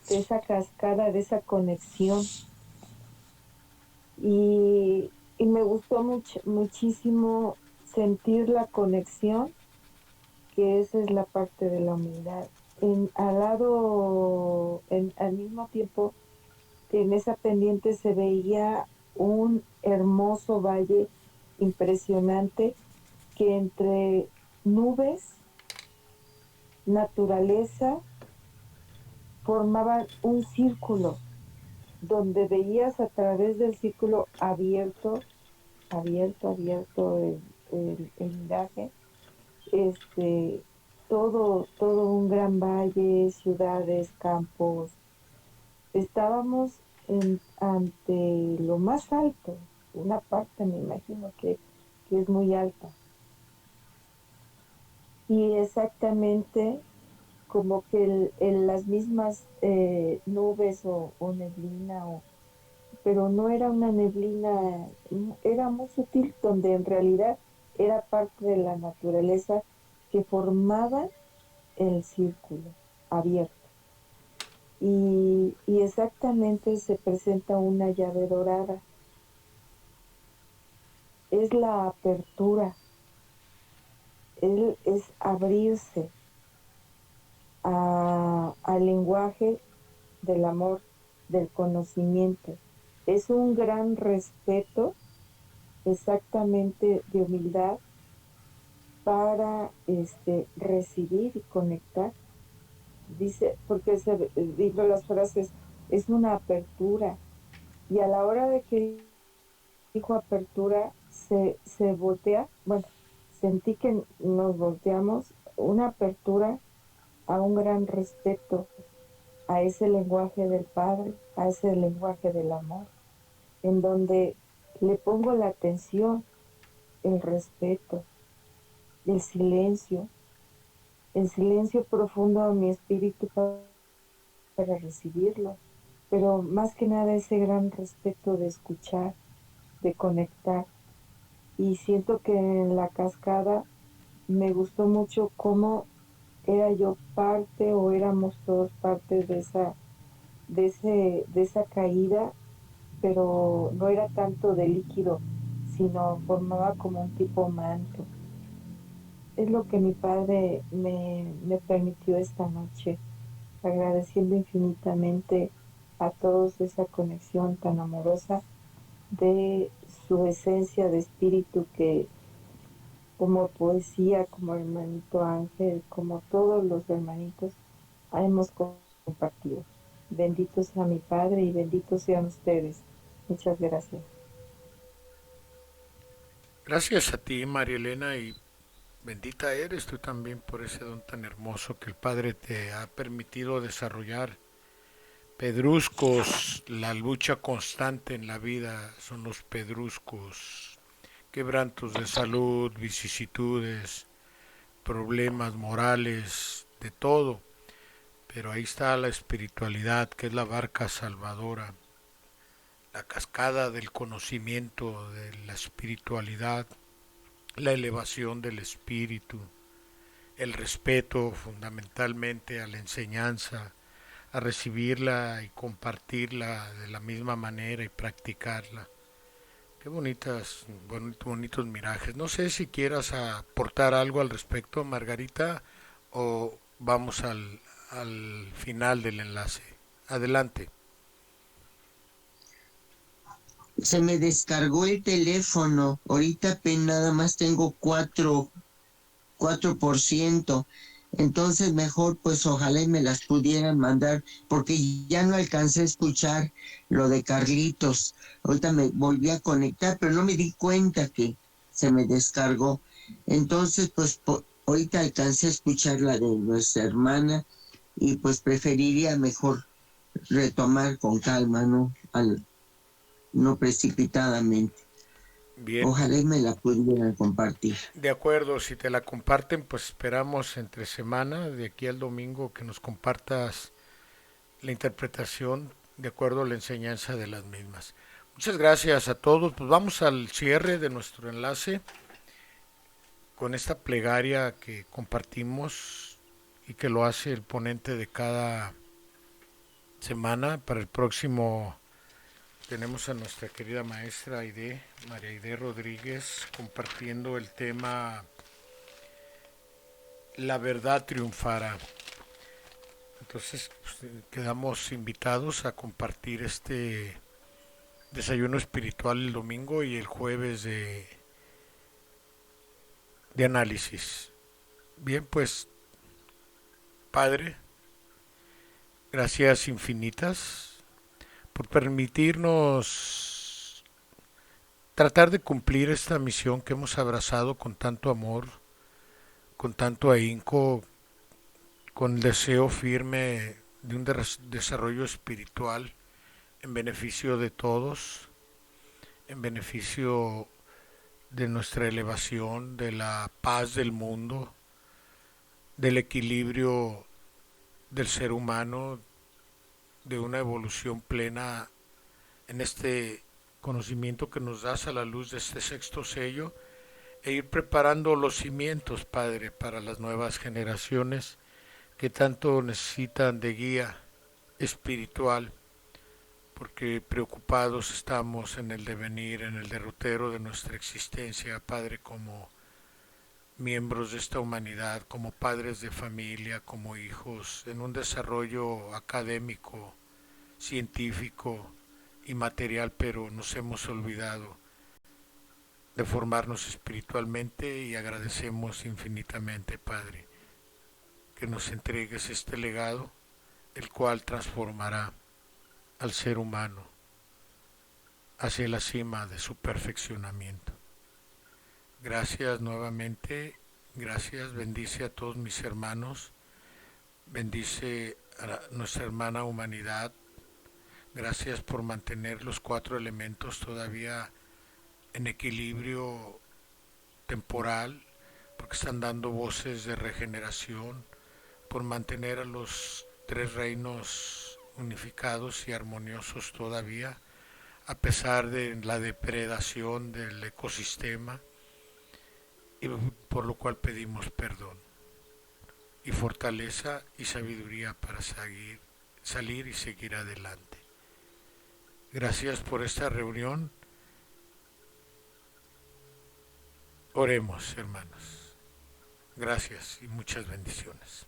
de esa cascada, de esa conexión. Y me gustó muchísimo sentir la conexión, que esa es la parte de la humildad. Al mismo tiempo, en esa pendiente se veía un hermoso valle impresionante que entre nubes, naturaleza, formaban un círculo donde veías a través del círculo abierto el miraje, este, todo un gran valle, ciudades, campos. Estábamos ante lo más alto, una parte me imagino que es muy alta. Y exactamente como que las mismas nubes o neblina, pero no era una neblina, era muy sutil, donde en realidad era parte de la naturaleza que formaba el círculo abierto. Y exactamente se presenta una llave dorada. Es la apertura, es abrirse al lenguaje del amor, del conocimiento. Es un gran respeto, exactamente de humildad, para recibir y conectar. Dice, porque digo las frases, es una apertura. Y a la hora de que dijo apertura, se voltea, bueno, sentí que nos volteamos, una apertura a un gran respeto, a ese lenguaje del Padre, a ese lenguaje del amor, en donde le pongo la atención, el respeto, el silencio profundo a mi espíritu para recibirlo, pero más que nada ese gran respeto de escuchar, de conectar. Y siento que en la cascada me gustó mucho cómo era yo parte o éramos todos parte de esa caída, pero no era tanto de líquido, sino formaba como un tipo manto. Es lo que mi padre me permitió esta noche, agradeciendo infinitamente a todos esa conexión tan amorosa de su esencia de espíritu que, como poesía, como hermanito Ángel, como todos los hermanitos, hemos compartido. Bendito sea mi Padre y benditos sean ustedes. Muchas gracias. Gracias a ti, María Elena, y bendita eres tú también por ese don tan hermoso que el Padre te ha permitido desarrollar. Pedruscos, la lucha constante en la vida son los pedruscos, quebrantos de salud, vicisitudes, problemas morales, de todo. Pero ahí está la espiritualidad, que es la barca salvadora, la cascada del conocimiento de la espiritualidad, la elevación del espíritu, el respeto fundamentalmente a la enseñanza, a recibirla y compartirla de la misma manera y practicarla. Qué bonitos mirajes. No sé si quieras aportar algo al respecto, Margarita, o vamos al final del enlace. Adelante. Se me descargó el teléfono. Ahorita apenas nada más tengo 4%. Entonces mejor pues ojalá y me las pudieran mandar, porque ya no alcancé a escuchar lo de Carlitos. Ahorita me volví a conectar, pero no me di cuenta que se me descargó. Entonces pues ahorita alcancé a escuchar la de nuestra hermana y pues preferiría mejor retomar con calma, no precipitadamente. Bien. Ojalá y me la pudieran compartir. De acuerdo, si te la comparten, pues esperamos entre semana, de aquí al domingo, que nos compartas la interpretación de acuerdo a la enseñanza de las mismas. Muchas gracias a todos. Pues vamos al cierre de nuestro enlace con esta plegaria que compartimos y que lo hace el ponente de cada semana. Para el próximo tenemos a nuestra querida maestra Aide, María Aide Rodríguez, compartiendo el tema La verdad triunfará. Entonces pues, quedamos invitados a compartir este desayuno espiritual el domingo y el jueves de análisis. Bien, pues, Padre, gracias infinitas por permitirnos tratar de cumplir esta misión que hemos abrazado con tanto amor, con tanto ahínco, con el deseo firme de un desarrollo espiritual en beneficio de todos, en beneficio de nuestra elevación, de la paz del mundo, del equilibrio del ser humano, de una evolución plena en este conocimiento que nos das a la luz de este sexto sello, e ir preparando los cimientos, Padre, para las nuevas generaciones que tanto necesitan de guía espiritual, porque preocupados estamos en el devenir, en el derrotero de nuestra existencia, Padre, como miembros de esta humanidad, como padres de familia, como hijos, en un desarrollo académico, científico y material, pero nos hemos olvidado de formarnos espiritualmente y agradecemos infinitamente, Padre, que nos entregues este legado, el cual transformará al ser humano hacia la cima de su perfeccionamiento. Gracias nuevamente, gracias, bendice a todos mis hermanos, bendice a nuestra hermana humanidad, gracias por mantener los 4 elementos todavía en equilibrio temporal, porque están dando voces de regeneración, por mantener a los 3 reinos unificados y armoniosos todavía, a pesar de la depredación del ecosistema, y por lo cual pedimos perdón y fortaleza y sabiduría para salir y seguir adelante. Gracias por esta reunión. Oremos, hermanos. Gracias y muchas bendiciones.